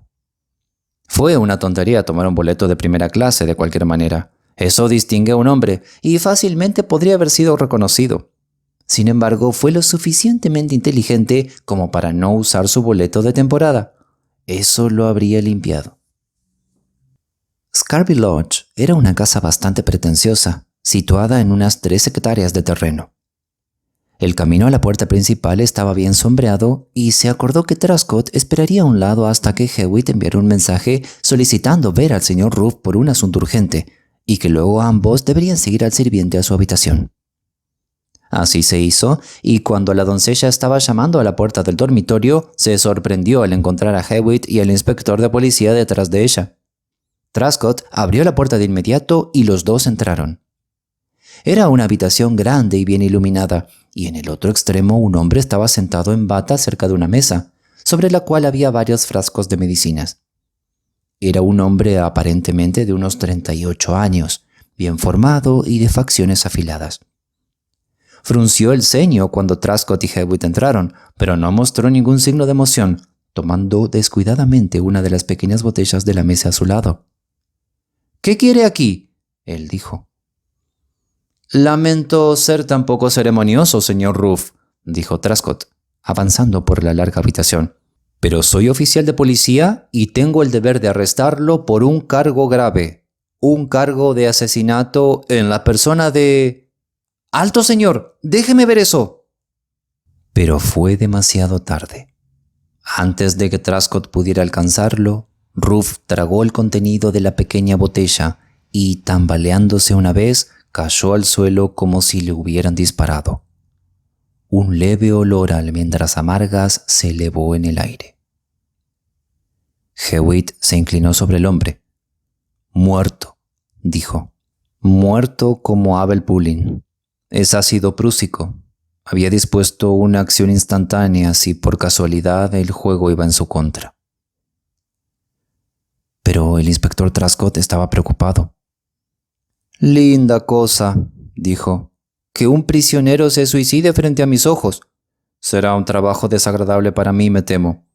Fue una tontería tomar un boleto de primera clase de cualquier manera. Eso distingue a un hombre y fácilmente podría haber sido reconocido. Sin embargo, fue lo suficientemente inteligente como para no usar su boleto de temporada. Eso lo habría limpiado. Scarby Lodge era una casa bastante pretenciosa, situada en unas 3 hectáreas de terreno. El camino a la puerta principal estaba bien sombreado y se acordó que Truscott esperaría a un lado hasta que Hewitt enviara un mensaje solicitando ver al señor Ruff por un asunto urgente y que luego ambos deberían seguir al sirviente a su habitación. Así se hizo, y cuando la doncella estaba llamando a la puerta del dormitorio, se sorprendió al encontrar a Hewitt y al inspector de policía detrás de ella. Truscott abrió la puerta de inmediato y los dos entraron. Era una habitación grande y bien iluminada, y en el otro extremo un hombre estaba sentado en bata cerca de una mesa, sobre la cual había varios frascos de medicinas. Era un hombre aparentemente de unos 38 años, bien formado y de facciones afiladas. Frunció el ceño cuando Truscott y Hewitt entraron, pero no mostró ningún signo de emoción, tomando descuidadamente una de las pequeñas botellas de la mesa a su lado. «¿Qué quiere aquí?», él dijo. «Lamento ser tan poco ceremonioso, señor Ruff», dijo Truscott, avanzando por la larga habitación. «Pero soy oficial de policía y tengo el deber de arrestarlo por un cargo grave. Un cargo de asesinato en la persona de...» «¡Alto, señor! ¡Déjeme ver eso!». Pero fue demasiado tarde. Antes de que Truscott pudiera alcanzarlo, Ruff tragó el contenido de la pequeña botella y, tambaleándose una vez, cayó al suelo como si le hubieran disparado. Un leve olor a almendras amargas se elevó en el aire. Hewitt se inclinó sobre el hombre. «Muerto», dijo. «Muerto como Abel Pulling. Es ácido prúsico. Había dispuesto una acción instantánea si por casualidad el juego iba en su contra». Pero el inspector Truscott estaba preocupado. «Linda cosa», dijo, «que un prisionero se suicide frente a mis ojos. Será un trabajo desagradable para mí, me temo.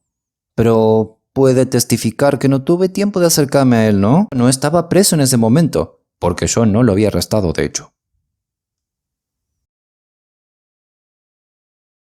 Pero puede testificar que no tuve tiempo de acercarme a él, ¿no? No estaba preso en ese momento, porque yo no lo había arrestado, de hecho».